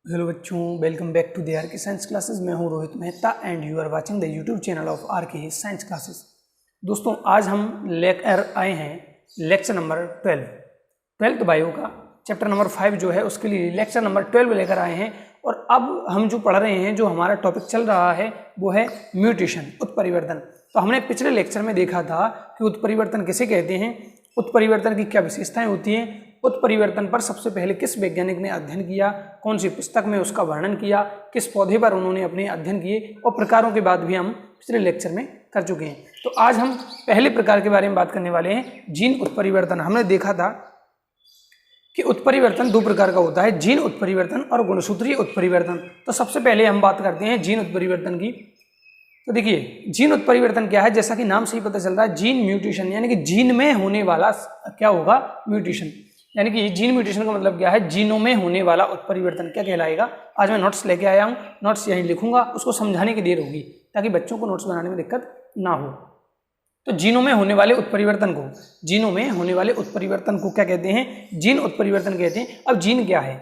Hello बच्चों, welcome back to the R K science classes. मैं हूं Rohit Mehta and you are watching the YouTube channel of R K science classes. दोस्तों, आज हम लेकर आए हैं लेक्चर नंबर 12 बायो का चैप्टर नंबर 5 जो है उसके लिए लेक्चर नंबर 12 लेकर आए हैं। और अब हम जो पढ़ रहे हैं, जो हमारा टॉपिक चल रहा है वो है म्यूटेशन, उत्परिवर्तन। तो हमने पिछले लेक्चर में देखा था कि उत्परिवर्तन किसे कहते हैं, उत्परिवर्तन की क्या विशेषताएं होती हैं, उत्परिवर्तन पर सबसे पहले किस वैज्ञानिक ने अध्ययन किया, कौन सी पुस्तक में उसका वर्णन किया, किस पौधे पर उन्होंने अपने अध्ययन किए, और प्रकारों की बात भी हम पिछले लेक्चर में कर चुके हैं। तो आज हम पहले प्रकार के बारे में बात करने वाले हैं, जीन उत्परिवर्तन। हमने देखा था कि उत्परिवर्तन दो प्रकार का होता है, जीन उत्परिवर्तन और गुणसूत्रीय उत्परिवर्तन। तो सबसे पहले हम बात करते हैं जीन उत्परिवर्तन की। तो देखिए, जीन उत्परिवर्तन क्या है, जैसा कि नाम से ही पता चल रहा है, जीन म्यूटेशन, यानी कि जीन में होने वाला क्या होगा, म्यूटेशन। यानी कि जीन म्यूटेशन का मतलब क्या है, जीनों में होने वाला उत्परिवर्तन क्या कहलाएगा। आज मैं नोट्स लेके आया हूँ, नोट्स यहीं लिखूंगा, उसको समझाने की देर होगी ताकि बच्चों को नोट्स बनाने में दिक्कत ना हो। तो जीनों में होने वाले उत्परिवर्तन को, जीनों में होने वाले उत्परिवर्तन को क्या कहते हैं, जीन उत्परिवर्तन कहते हैं। अब जीन क्या है,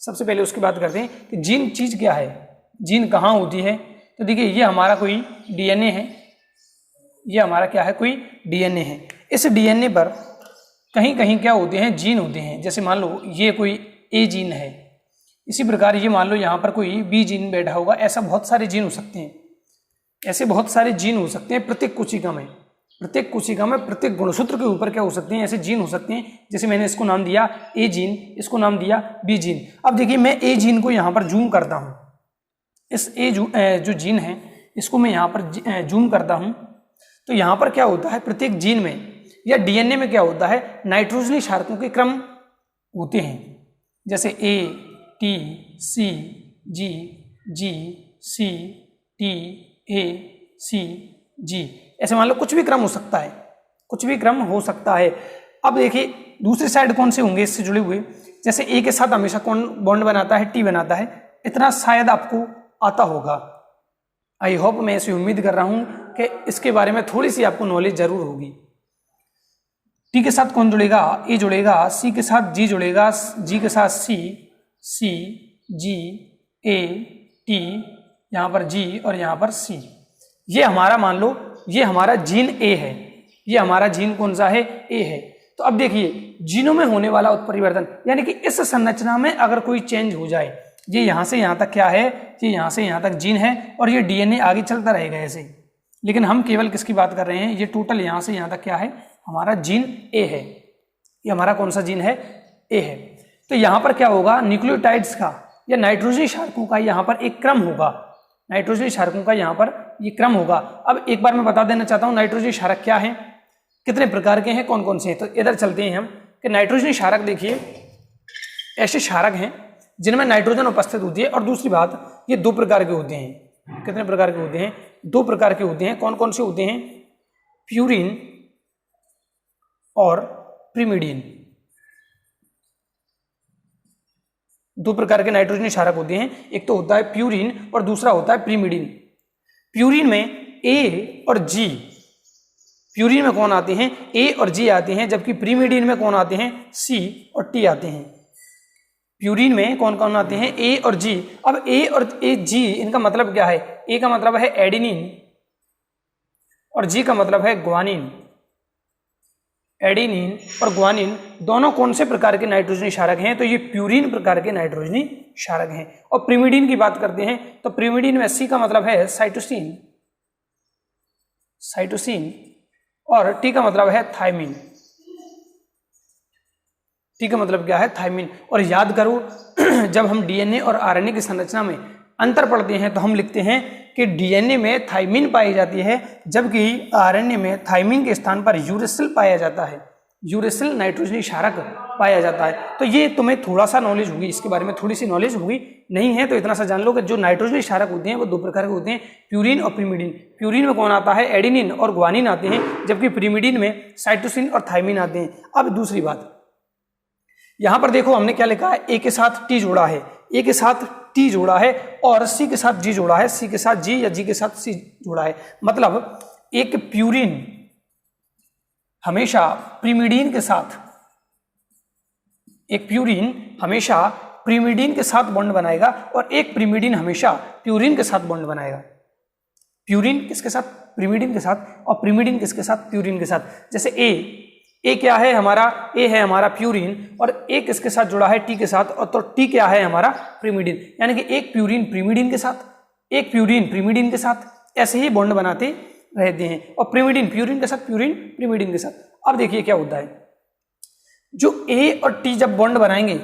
सबसे पहले उसकी बात करते हैं कि जीन चीज क्या है, जीन कहाँ होती है। तो देखिए, ये हमारा कोई डीएनए है, ये हमारा क्या है, कोई डीएनए है। इस डीएनए पर कहीं कहीं क्या होते हैं, जीन होते हैं। जैसे मान लो ये कोई ए जीन है, इसी प्रकार ये मान लो यहाँ पर कोई बी जीन बैठा होगा। ऐसा बहुत सारे जीन हो सकते हैं, ऐसे बहुत सारे जीन हो सकते हैं प्रत्येक कोशिका में, प्रत्येक कोशिका में प्रत्येक गुणसूत्र के ऊपर क्या हो सकते हैं, ऐसे जीन हो सकते हैं। जैसे मैंने इसको नाम दिया ए जीन, इसको नाम दिया बी जीन। अब देखिए, मैं ए जीन को यहाँ पर जूम करता हूँ, इस जो जीन है इसको मैं यहाँ पर जूम करता हूँ। तो यहाँ पर क्या होता है, प्रत्येक जीन में या डीएनए में क्या होता है, नाइट्रोजनी क्षारकों के क्रम होते हैं। जैसे A T C ji, ji C T A सी जी, ऐसे मान लो कुछ भी क्रम हो सकता है, कुछ भी क्रम हो सकता है। अब देखिए, दूसरी साइड कौन से होंगे इससे जुड़े हुए, जैसे ए के साथ हमेशा कौन बॉन्ड बनाता है, टी बनाता है। इतना शायद आपको आता होगा, आई होप, मैं ऐसी उम्मीद कर रहा हूं कि इसके बारे में थोड़ी सी आपको नॉलेज जरूर होगी। टी के साथ कौन जुड़ेगा, ए जुड़ेगा, सी के साथ जी जुड़ेगा, जी के साथ सी, सी जी ए टी, यहाँ पर जी और यहाँ पर सी। ये हमारा मान लो, ये हमारा जीन ए है, ये हमारा जीन कौन सा है, ए है। तो अब देखिए, जीनों में होने वाला उत्परिवर्तन, यानी कि इस संरचना में अगर कोई चेंज हो जाए, ये यहाँ से यहाँ तक क्या है, ये यहाँ से यहाँ तक जीन है और ये डीएनए आगे चलता रहेगा ऐसे। लेकिन हम केवल किसकी बात कर रहे हैं, ये टोटल यहाँ से यहाँ तक क्या है, हमारा जीन ए है। ये हमारा कौन सा जीन है, ए है। तो यहाँ पर क्या होगा, न्यूक्लियोटाइड्स का या नाइट्रोजनी क्षारकों का यहाँ पर एक क्रम होगा, नाइट्रोजनी क्षारकों का यहाँ पर ये क्रम होगा। अब एक बार मैं बता देना चाहता हूँ नाइट्रोजनी क्षारक क्या है, कितने प्रकार के हैं, कौन कौन से हैं। तो इधर चलते हैं हम कि नाइट्रोजनी क्षारक, देखिए ऐसे क्षारक हैं जिनमें नाइट्रोजन उपस्थित होती है। और दूसरी बात, ये दो प्रकार के होते हैं। कितने प्रकार के होते हैं, दो प्रकार के होते हैं। कौन कौन से होते हैं, प्यूरिन और प्रिमिडीन, दो प्रकार के नाइट्रोजनी क्षारक होते हैं। एक तो होता है प्यूरिन और दूसरा होता है प्रिमिडीन। प्यूरिन में ए और जी, प्यूरिन में कौन आते हैं, ए और जी आते हैं, जबकि प्रिमिडीन में कौन आते हैं, सी और टी आते हैं। प्यूरिन में कौन कौन आते हैं, ए और जी। अब ए और जी, इनका मतलब क्या है, ए का मतलब है एडेनिन और जी का मतलब है ग्वानिन। एडेनिन और ग्वानिन दोनों कौन से प्रकार के नाइट्रोजनी क्षारक हैं, तो ये प्यूरिन प्रकार के नाइट्रोजनी क्षारक हैं। और प्रिमिडीन की बात करते हैं तो प्रिमिडीन में सी का मतलब है साइटोसिन, साइटोसिन, और टी का मतलब है थायमिन। टी का मतलब क्या है, थायमिन। और याद करो, जब हम डीएनए और आरएनए की संरचना में अंतर पढ़ते हैं तो हम लिखते हैं कि डीएनए में थायमिन पाई जाती है, जबकि आरएनए में थायमिन के स्थान पर यूरेसिल पाया जाता है, यूरेसिल नाइट्रोजनी क्षारक पाया जाता है। तो ये तुम्हें थोड़ा सा नॉलेज होगी, इसके बारे में थोड़ी सी नॉलेज होगी, नहीं है तो इतना सा जान लो कि जो नाइट्रोजनी क्षारक होते हैं वो दो प्रकार के होते हैं, प्यूरिन और प्रिमिडीन। प्यूरिन में कौन आता है, एडेनिन और ग्वानिन आते हैं, जबकि प्रिमिडीन में साइटोसिन और थायमिन आते हैं। अब दूसरी बात, यहां पर देखो हमने क्या लिखा है, ए के साथ टी जोड़ा है, ए के साथ टी जोड़ा है, और सी के साथ जी जोड़ा है, सी के साथ जी या जी के साथ सी जोड़ा है। मतलब एक प्यूरिन हमेशा प्रिमिडीन के साथ, एक प्यूरिन हमेशा प्रीमिडीन के साथ बॉन्ड बनाएगा और एक प्रीमिडीन हमेशा प्यूरिन के साथ बॉन्ड बनाएगा। प्यूरिन किसके साथ? प्रीमिडीन के साथ, और प्रीमिडीन किसके साथ? प्यूरिन के साथ। जैसे ए क्या है हमारा? ए है हमारा प्यूरिन, और ए किसके साथ जुड़ा है? टी के साथ, और तो टी क्या है हमारा? प्रीमिडीन। यानी कि एक प्यूरिन प्रीमिडीन के साथ, एक प्यूरिन प्रीमिडीन के साथ, ऐसे ही बॉन्ड बनाते रहते हैं। और प्रीमिडीन प्यूरिन के साथ, प्यूरिन प्रीमिडीन के साथ। अब देखिए क्या होता है, जो ए और टी जब बॉन्ड बनाएंगे,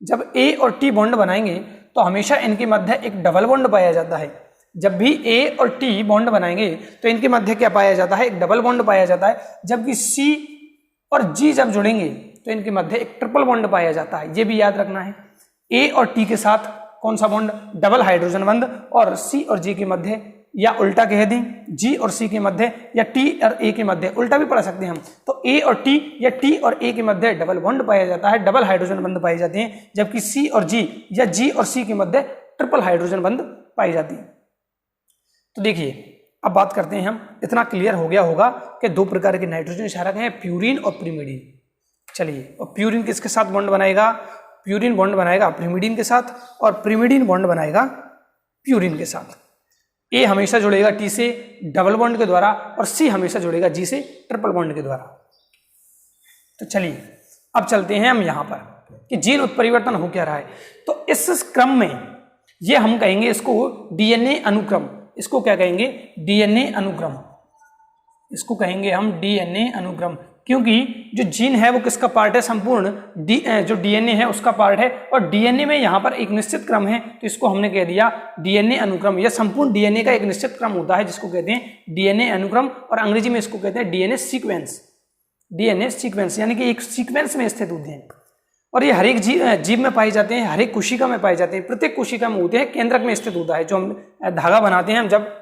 जब ए और टी बॉन्ड बनाएंगे तो हमेशा इनके मध्य एक डबल बॉन्ड पाया जाता है। जब भी ए और टी बॉन्ड बनाएंगे तो इनके मध्य क्या पाया जाता है? एक डबल बॉन्ड पाया जाता है। जबकि सी और जी जब जुड़ेंगे तो इनके मध्य एक ट्रिपल बॉन्ड पाया जाता है। ये भी याद रखना है। ए और टी के साथ कौन सा बॉन्ड? Double hydrogen bond. और सी और जी के मध्य, या उल्टा कह दें जी और सी के मध्य, या टी और ए के मध्य, उल्टा भी पढ़ सकते हैं हम। तो ए और टी या टी और ए के मध्य डबल बॉन्ड पाया जाता है, डबल हाइड्रोजन बंध पाए जाते हैं। जबकि सी और जी या जी और सी के मध्य ट्रिपल हाइड्रोजन बंध पाई जाती है। तो देखिए अब बात करते हैं हम, इतना क्लियर हो गया होगा कि दो प्रकार के नाइट्रोजन क्षारक हैं, प्यूरिन और प्रीमिडीन। चलिए, और प्यूरिन किसके साथ बॉन्ड बनाएगा? प्यूरिन बॉन्ड बनाएगा प्रीमिडीन के साथ, और प्रीमिडीन बॉन्ड बनाएगा प्यूरिन के साथ। ए हमेशा जुड़ेगा टी से डबल बॉन्ड के द्वारा, और सी हमेशा जुड़ेगा जी से ट्रिपल बॉन्ड के द्वारा। तो चलिए अब चलते हैं हम यहां पर कि जीन उत्परिवर्तन हो क्या रहा है। तो इस क्रम में ये हम कहेंगे इसको डीएनए अनुक्रम। इसको क्या कहेंगे? डीएनए अनुक्रम। इसको कहेंगे हम डीएनए अनुक्रम, क्योंकि जो जीन है वो किसका पार्ट है? संपूर्ण जो डीएनए है उसका पार्ट है। और डीएनए में यहाँ पर एक निश्चित क्रम है, तो इसको हमने कह दिया डीएनए अनुक्रम। यह संपूर्ण डीएनए का एक निश्चित क्रम होता है जिसको कहते हैं डीएनए अनुक्रम, और अंग्रेजी में इसको कहते हैं डीएनए सीक्वेंस। डीएनए सीक्वेंस यानी कि एक सीक्वेंस में स्थित होते हैं, और ये हर एक जीव में पाए जाते हैं, हर एक कोशिका में पाए जाते हैं। प्रत्येक कोशिका में होते हैं, केंद्रक में स्थित होता है। जो हम धागा बनाते हैं, हम जब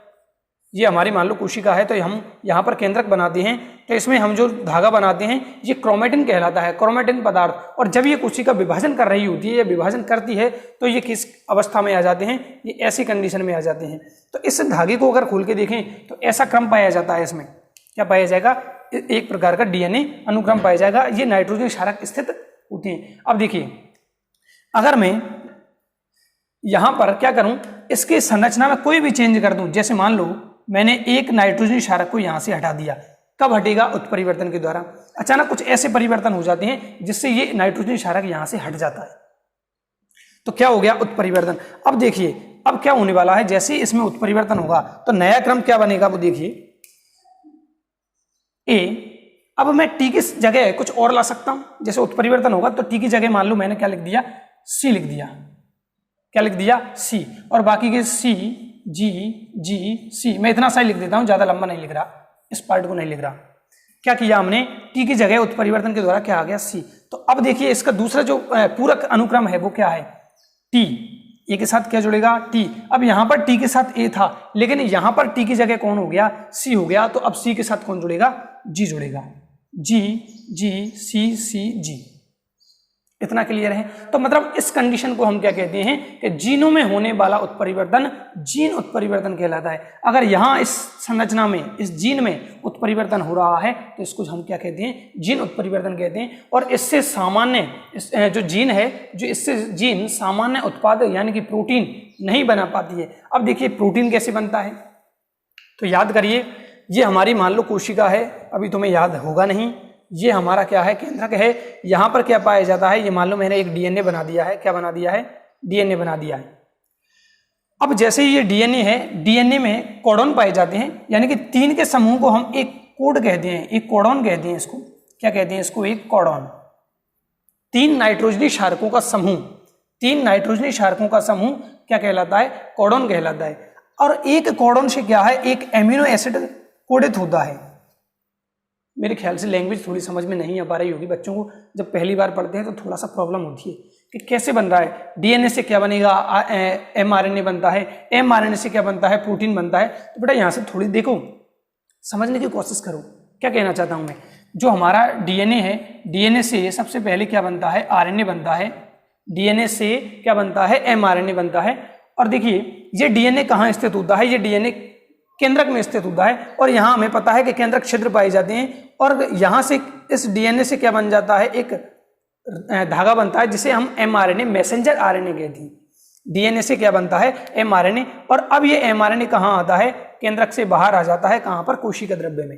ये हमारी मान लो कोशिका है तो हम यहाँ पर केंद्रक बनाते हैं, तो इसमें हम जो धागा बनाते हैं ये क्रोमेटिन कहलाता है, क्रोमेटिन पदार्थ। और जब ये कोशिका विभाजन कर रही होती है या विभाजन करती है तो ये किस अवस्था में आ जाते हैं? ये ऐसी कंडीशन में आ जाते हैं। तो इस धागे को अगर खोल के देखें तो ऐसा क्रम पाया जाता है। इसमें क्या पाया जाएगा? एक प्रकार का डीएनए अनुक्रम पाया जाएगा। ये नाइट्रोजन क्षारक स्थित होते हैं। अब देखिए, अगर मैं यहां पर क्या करूं, इसके संरचना में कोई भी चेंज कर दूं, जैसे मान लो मैंने एक नाइट्रोजन क्षारक को यहां से हटा दिया, कब हटेगा? उत्परिवर्तन के द्वारा। अचानक कुछ ऐसे परिवर्तन हो जाते हैं जिससे ये नाइट्रोजन क्षारक यहां से हट जाता है, तो क्या हो गया? उत्परिवर्तन। अब देखिए अब क्या होने वाला है, जैसे ही इसमें उत्परिवर्तन होगा तो नया क्रम क्या बनेगा वो देखिए। ए, अब मैं टी की जगह कुछ और ला सकता हूं। जैसे उत्परिवर्तन होगा तो टी की जगह मान लो मैंने क्या लिख दिया? सी लिख दिया। क्या लिख दिया? सी। और बाकी के सी जी जी सी, मैं इतना सा ही लिख देता हूं, ज्यादा लंबा नहीं लिख रहा, इस पार्ट को नहीं लिख रहा। क्या किया हमने? टी की जगह उत्परिवर्तन के द्वारा क्या आ गया? सी। तो अब देखिए इसका दूसरा जो पूरक अनुक्रम है वो क्या है? टी। ए के साथ क्या जुड़ेगा? टी। अब यहां पर टी के साथ ए था, लेकिन यहां पर टी की जगह कौन हो गया? सी हो गया। तो अब सी के साथ कौन जुड़ेगा? जी जुड़ेगा। जी जी सी सी जी। इतना क्लियर है? तो मतलब इस कंडीशन को हम क्या कहते हैं कि जीनों में होने वाला उत्परिवर्तन जीन उत्परिवर्तन कहलाता है। अगर यहां इस संरचना में, इस जीन में उत्परिवर्तन हो रहा है तो इसको हम क्या कहते हैं? जीन उत्परिवर्तन कहते हैं। और इससे सामान्य जो जीन है, जो इससे जीन सामान्य उत्पाद यानी कि प्रोटीन नहीं बना पाती है। अब देखिए प्रोटीन कैसे बनता है, तो याद करिए, ये हमारी मान लो कोशिका है, अभी तुम्हें याद होगा नहीं, ये हमारा क्या है? केंद्रक है। यहां पर क्या पाया जाता है? ये मान लो मैंने एक डीएनए बना दिया है। क्या बना दिया है? डीएनए बना दिया है। अब जैसे ये डीएनए है, डीएनए में कोडॉन पाए जाते हैं, यानी कि 3 के समूह को हम एक कोड कहते हैं, एक कोडॉन कहते हैं। इसको क्या कहते हैं? इसको एक कोडॉन। 3 नाइट्रोजनी क्षारकों का समूह, 3 नाइट्रोजनी क्षारकों का समूह क्या कहलाता है? कोडॉन कहलाता है। और एक कोडॉन से क्या है? एक एमिनो एसिड कोडित होता है। मेरे ख्याल से लैंग्वेज थोड़ी समझ में नहीं आ पा रही होगी बच्चों को, जब पहली बार पढ़ते हैं तो थोड़ा सा प्रॉब्लम होती है कि कैसे बन रहा है। डीएनए से क्या बनेगा? एमआरएनए बनता है, एमआरएनए से क्या बनता है? प्रोटीन बनता है। तो बेटा यहाँ से थोड़ी देखो, समझने की कोशिश करो क्या कहना चाहता हूँ मैं। जो हमारा डीएनए है, डीएनए से सबसे पहले क्या बनता है? आरएनए बनता है। डीएनए से क्या बनता है? एमआरएनए बनता है। और देखिए ये डीएनए कहाँ स्थित होता है? ये डीएनए केंद्रक में स्थित होता है। और यहाँ हमें पता है कि केंद्रक छिद्र पाए जाते हैं, और यहाँ से इस डीएनए से क्या बन जाता है? एक धागा बनता है जिसे हम mRNA मैसेंजर RNA कहते हैं। DNA से क्या बनता है? mRNA। और अब ये mRNA कहाँ आता है? केंद्रक से बाहर आ जाता है, कहाँ पर? कोशिका द्रव्य में।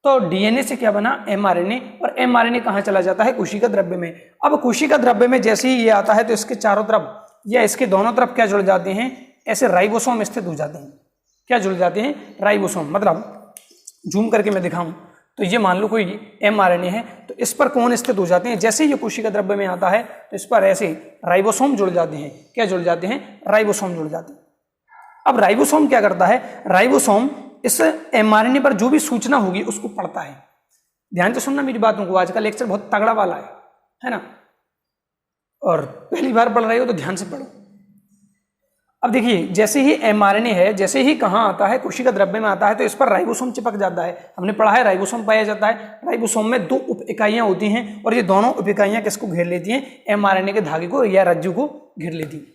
तो DNA से क्या बना? mRNA। और mRNA कहाँ चला जाता है? कोशिका द्रव्य में। अब कोशिका द्रव्य में जैसे ही ये आता है तो इसके चारों तरफ या इसके दोनों तरफ क्या जुड़ जाते हैं? ऐसे राइबोसोम स्थित हो जाते हैं। क्या जुड़ जाते हैं? राइबोसोम। मतलब जूम करके मैं दिखाऊं तो ये मान लो कोई mRNA है, तो इस पर कौन स्थित हो जाते हैं? जैसे ही ये कोशिका द्रव्य में आता है तो इस पर ऐसे राइबोसोम जुड़ जाते हैं। क्या जुड़ जाते हैं? राइबोसोम जुड़ जाते हैं। अब राइबोसोम क्या करता है? राइबोसोम इस mRNA पर जो भी सूचना होगी उसको पढ़ता है। ध्यान से सुनना मेरी बातों को, आज का लेक्चर बहुत तगड़ा वाला है ना। और पहली बार पढ़ रहे हो तो ध्यान से पढ़ो। अब देखिए, जैसे ही mRNA है, जैसे ही कहाँ आता है? कोशिका द्रव्य में आता है, तो इस पर राइबोसोम चिपक जाता है। हमने पढ़ा है राइबोसोम पाया जाता है। राइबोसोम में 2 उप इकाइयां होती हैं और ये दोनों उप इकाइयां किसको घेर लेती हैं? mRNA के धागे को या रज्जु को घेर लेती हैं।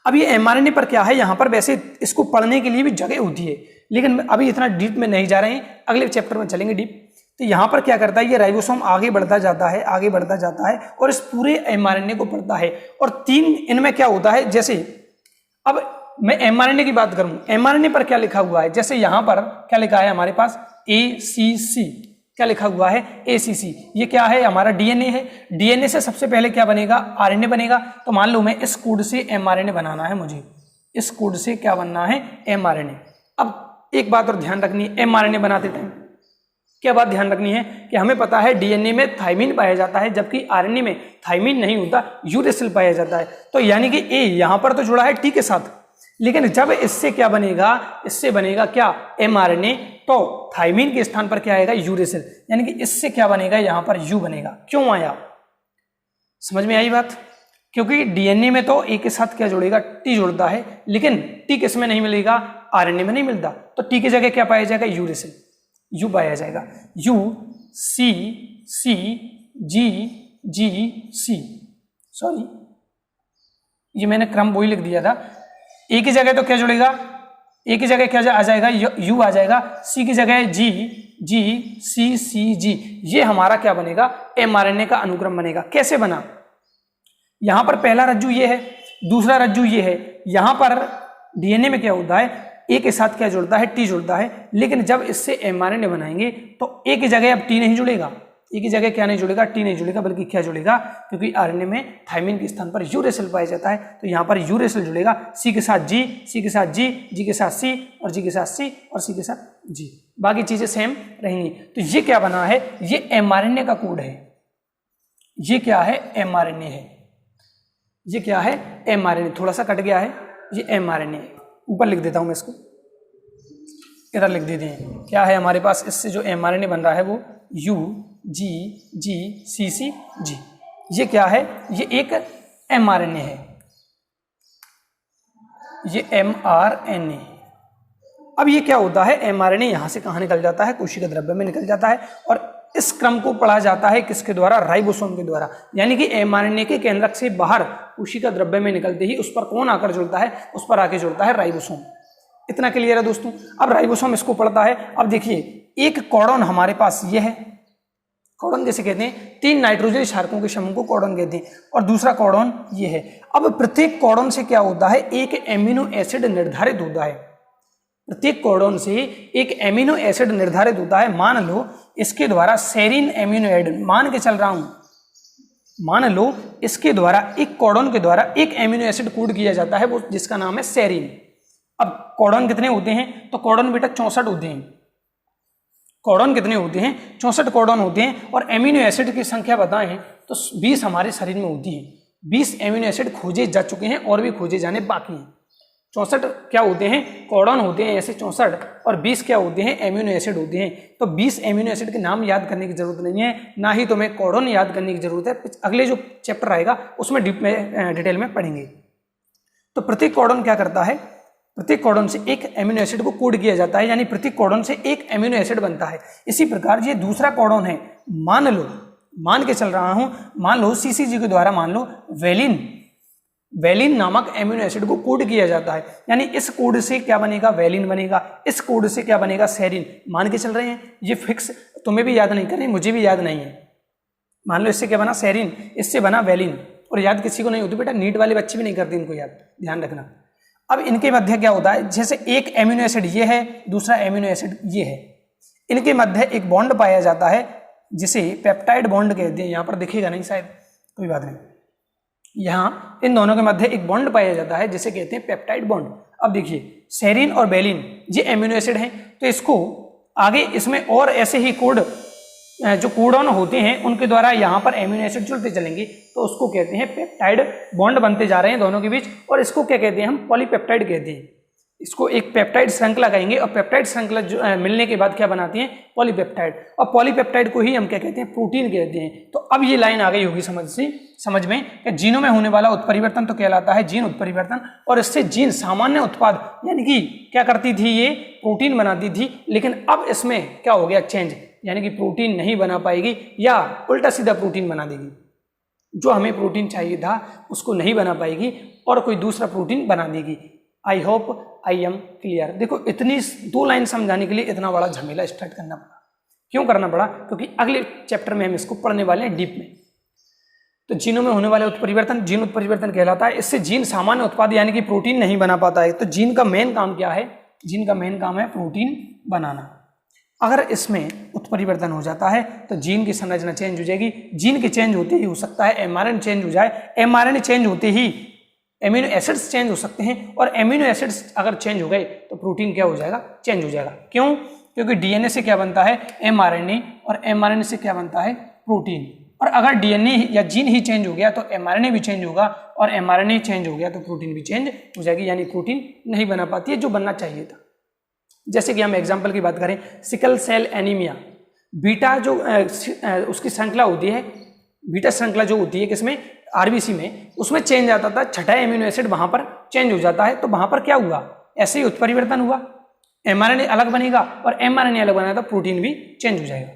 अब ये mRNA पर क्या है? यहाँ पर वैसे इसको पढ़ने के लिए भी जगह होती है, लेकिन अभी इतना डीप में नहीं जा रहे हैं, अगले चैप्टर में चलेंगे डीप। तो यहाँ पर क्या करता है? ये राइबोसोम आगे बढ़ता जाता है, आगे बढ़ता जाता है और इस पूरे mRNA को पढ़ता है। और 3 इनमें क्या होता है? जैसे अब मैं mRNA की बात करूं, mRNA पर क्या लिखा हुआ है? जैसे यहां पर क्या लिखा है हमारे पास? ACC। क्या लिखा हुआ है? ACC। ये क्या है? हमारा DNA है। DNA से सबसे पहले क्या बनेगा? RNA बनेगा। तो मान लो मैं इस कोड से mRNA बनाना है, मुझे इस कोड से क्या बनना है? mRNA। अब एक बात और ध्यान रखनी है mRNA बनाते टाइम, क्या बात ध्यान रखनी है कि हमें पता है DNA में थाइमिन पाया जाता है, जबकि RNA में थाइमिन नहीं होता, यूरेसिल पाया जाता है। तो यानी कि A यहाँ पर तो जुड़ा है T के साथ, लेकिन जब इससे क्या बनेगा? इससे बनेगा क्या? mRNA। तो थाइमिन के स्थान पर क्या आएगा? यूरेसिल। यानी कि इससे क्या बनेगा? यहाँ पर U बनेगा। क्यों आया? समझ में आई बात? क्योंकि DNA में तो A के साथ क्या जुड़ेगा? T जुड़ता है, लेकिन T किस में नहीं मिलेगा? RNA में नहीं मिलता। तो T की जगह क्या पाया जाएगा? यूरेसिल। U पाया जाएगा। U C C G G C। Sorry, ये मैंने क्रम वही लिख दिया था। A की जगह तो क्या जुड़ेगा? A की जगह क्या आ जाएगा? U आ जाएगा। C की जगह G G C C G। ये हमारा क्या बनेगा? mRNA का अनुक्रम बनेगा। कैसे बना? यहां पर पहला रज्जु ये है, दूसरा रज्जु ये है। यहां पर DNA में क्या होता है? A के साथ क्या जुड़ता है? T जुड़ता है। लेकिन जब इससे mRNA बनाएंगे तो A की जगह अब T नहीं जुड़ेगा। A की जगह क्या नहीं जुड़ेगा? T नहीं जुड़ेगा, बल्कि क्या जुड़ेगा? क्योंकि RNA में थाइमिन के स्थान पर यूरेसिल पाया जाता है, तो यहाँ पर यूरेसिल जुड़ेगा। C के साथ G, C के साथ G, G के साथ C और G के साथ C और C के साथ G। बाकी चीजें सेम रहेंगी। तो ये क्या बना है? ये mRNA का कोड है। ये क्या है? mRNA है। ये क्या है? mRNA। थोड़ा सा कट गया है, ये mRNA है। ऊपर लिख देता हूं मैं इसको, इधर लिख देते हैं। क्या है हमारे पास? इससे जो mRNA बन रहा है वो U G G C C G। ये क्या है? ये एक mRNA है, ये mRNA। अब ये क्या होता है? mRNA यहां से कहां निकल जाता है? कोशिका द्रव्य में निकल जाता है और इस क्रम को पढ़ा जाता है किसके द्वारा? राइबोसोम के द्वारा। यानी कि mRNA के केंद्रक से बाहर कोशिका द्रव्य में निकलते ही उस पर कौन आकर जुड़ता है? उस पर आके जुड़ता है राइबोसोम। इतना क्लियर है दोस्तों? अब राइबोसोम इसको पढ़ता है। अब देखिए, एक कोडॉन हमारे पास ये है, कोडॉन जैसे कहते हैं, 3 नाइट्रोजन क्षारकों के समूह को कोडॉन कहते हैं, और दूसरा कोडॉन ये है। अब प्रत्येक कोडॉन से क्या होता है? एक एमिनो एसिड निर्धारित होता है। प्रत्येक कोडॉन से एक एमिनो एसिड निर्धारित होता है। मान लो इसके द्वारा सेरीन एमिनो एसिड, मान के चल रहा हूं, मान लो इसके द्वारा, एक कोडॉन के द्वारा एक एमिनो एसिड कोड किया जाता है, वो जिसका नाम है सेरीन। अब कोडॉन कितने होते हैं? तो कोडॉन बेटा 64 होते हैं। कोडॉन कितने होते हैं? 64 कोडॉन होते हैं। और एमिनो एसिड की संख्या बताएं तो 20 हमारे शरीर में होती है। 20 एमिनो एसिड खोजे जा चुके हैं और भी खोजे जाने बाकी हैं। 64 क्या होते हैं? कोडॉन होते हैं ऐसे 64, और 20 क्या होते हैं? एमिनो एसिड होते हैं। तो 20 एमिनो एसिड के नाम याद करने की जरूरत नहीं है, ना ही तुम्हें कोडॉन याद करने की जरूरत है। अगले जो चैप्टर आएगा उसमें डिटेल में पढ़ेंगे। तो प्रत्येक कोडॉन क्या करता है? प्रत्येक कोडॉन से एक एमिनो एसिड को कोड किया जाता है, यानी प्रत्येक कोडॉन से एक एमिनो एसिड बनता है। इसी प्रकार ये दूसरा कोडॉन है, मान लो, मान के चल रहा हूं, मान लो CCG के द्वारा मान लो वेलिन नामक एमिनो एसिड को कोड किया जाता है, यानी इस कोड से क्या बनेगा? वेलिन बनेगा। इस कोड से क्या बनेगा? सेरीन। मान के चल रहे हैं, ये फिक्स, तुम्हें भी याद नहीं करनी, मुझे भी याद नहीं है। मान लो इससे क्या बना सेरीन, इससे बना वेलिन, और याद किसी को नहीं होती बेटा, नीट वाले बच्चे भी नहीं करते इनको याद, ध्यान रखना। अब इनके मध्य क्या होता है, जैसे एक एमिनो एसिड ये है, दूसरा एमिनो एसिड ये है, इनके मध्य एक बॉन्ड पाया जाता है जिसे पेप्टाइड बॉन्ड कहते हैं। यहाँ पर दिखेगा नहीं शायद, कोई बात नहीं, यहाँ इन दोनों के मध्य एक बॉन्ड पाया जाता है जिसे कहते हैं पेप्टाइड बॉन्ड। अब देखिए सेरीन और वेलिन ये एमिनो एसिड हैं, तो इसको आगे इसमें और ऐसे ही कोड जो कोडॉन होते हैं उनके द्वारा यहाँ पर एमिनो एसिड जुड़ते चलेंगे, तो उसको कहते हैं पेप्टाइड बॉन्ड बनते जा रहे हैं दोनों के बीच, और इसको क्या कहते हैं हम पॉलीपेप्टाइड कहते हैं। इसको एक पेप्टाइड श्रृंखला कहेंगे, और पेप्टाइड श्रृंखला मिलने के बाद क्या बनाती है, पॉलीपेप्टाइड, और पॉलीपेप्टाइड को ही हम क्या कहते हैं, प्रोटीन कहते हैं। तो अब ये लाइन आ गई होगी समझ में कि जीनों में होने वाला उत्परिवर्तन तो कहलाता है जीन उत्परिवर्तन, और इससे जीन सामान्य उत्पाद यानी कि क्या करती थी, ये प्रोटीन बनाती थी, लेकिन अब इसमें क्या हो गया चेंज, यानी कि प्रोटीन नहीं बना पाएगी या उल्टा सीधा प्रोटीन बना देगी, जो हमें प्रोटीन चाहिए था उसको नहीं बना पाएगी और कोई दूसरा प्रोटीन बना देगी। I hope I am clear. देखो इतनी 2 लाइन समझाने के लिए इतना बड़ा झमेला स्टार्ट करना पड़ा, क्यों करना पड़ा, क्योंकि अगले चैप्टर में हम इसको पढ़ने वाले हैं डीप में। तो जीनों में होने वाले उत्परिवर्तन जीन उत्परिवर्तन कहलाता है, इससे जीन सामान्य उत्पाद यानी कि प्रोटीन नहीं बना पाता है। तो जीन का मेन काम क्या है, जीन का मेन काम है प्रोटीन बनाना। अगर इसमें उत्परिवर्तन हो जाता है तो जीन की संरचना चेंज हो जाएगी, जीन के चेंज होते ही हो सकता है एमआरएनए चेंज हो जाए, एमआरएनए चेंज होते ही एमिनो एसिड्स चेंज हो सकते हैं, और एमिनो एसिड्स अगर चेंज हो गए तो प्रोटीन क्या हो जाएगा, चेंज हो जाएगा। क्यों, क्योंकि डीएनए से क्या बनता है, एमआरएनए, और एमआरएनए से क्या बनता है, प्रोटीन। और अगर डीएनए या जीन ही चेंज हो गया तो एमआरएनए भी चेंज होगा, और एमआरएनए चेंज हो गया तो प्रोटीन भी चेंज हो जाएगी, यानी प्रोटीन नहीं बना पाती है जो बनना चाहिए था। जैसे कि हम एग्जाम्पल की बात करें, सिकल सेल एनीमिया, बीटा जो उसकी श्रृंखला होती है, बीटा श्रृंखला जो होती है किसमें, आरबीसी में, उसमें चेंज आता था, छठा एमिनो एसिड वहां पर चेंज हो जाता है, तो वहां पर क्या हुआ, ऐसे ही उत्परिवर्तन हुआ, एमआरएनए अलग बनेगा और एमआरएनए अलग बनेगा तो प्रोटीन भी चेंज हो जाएगा।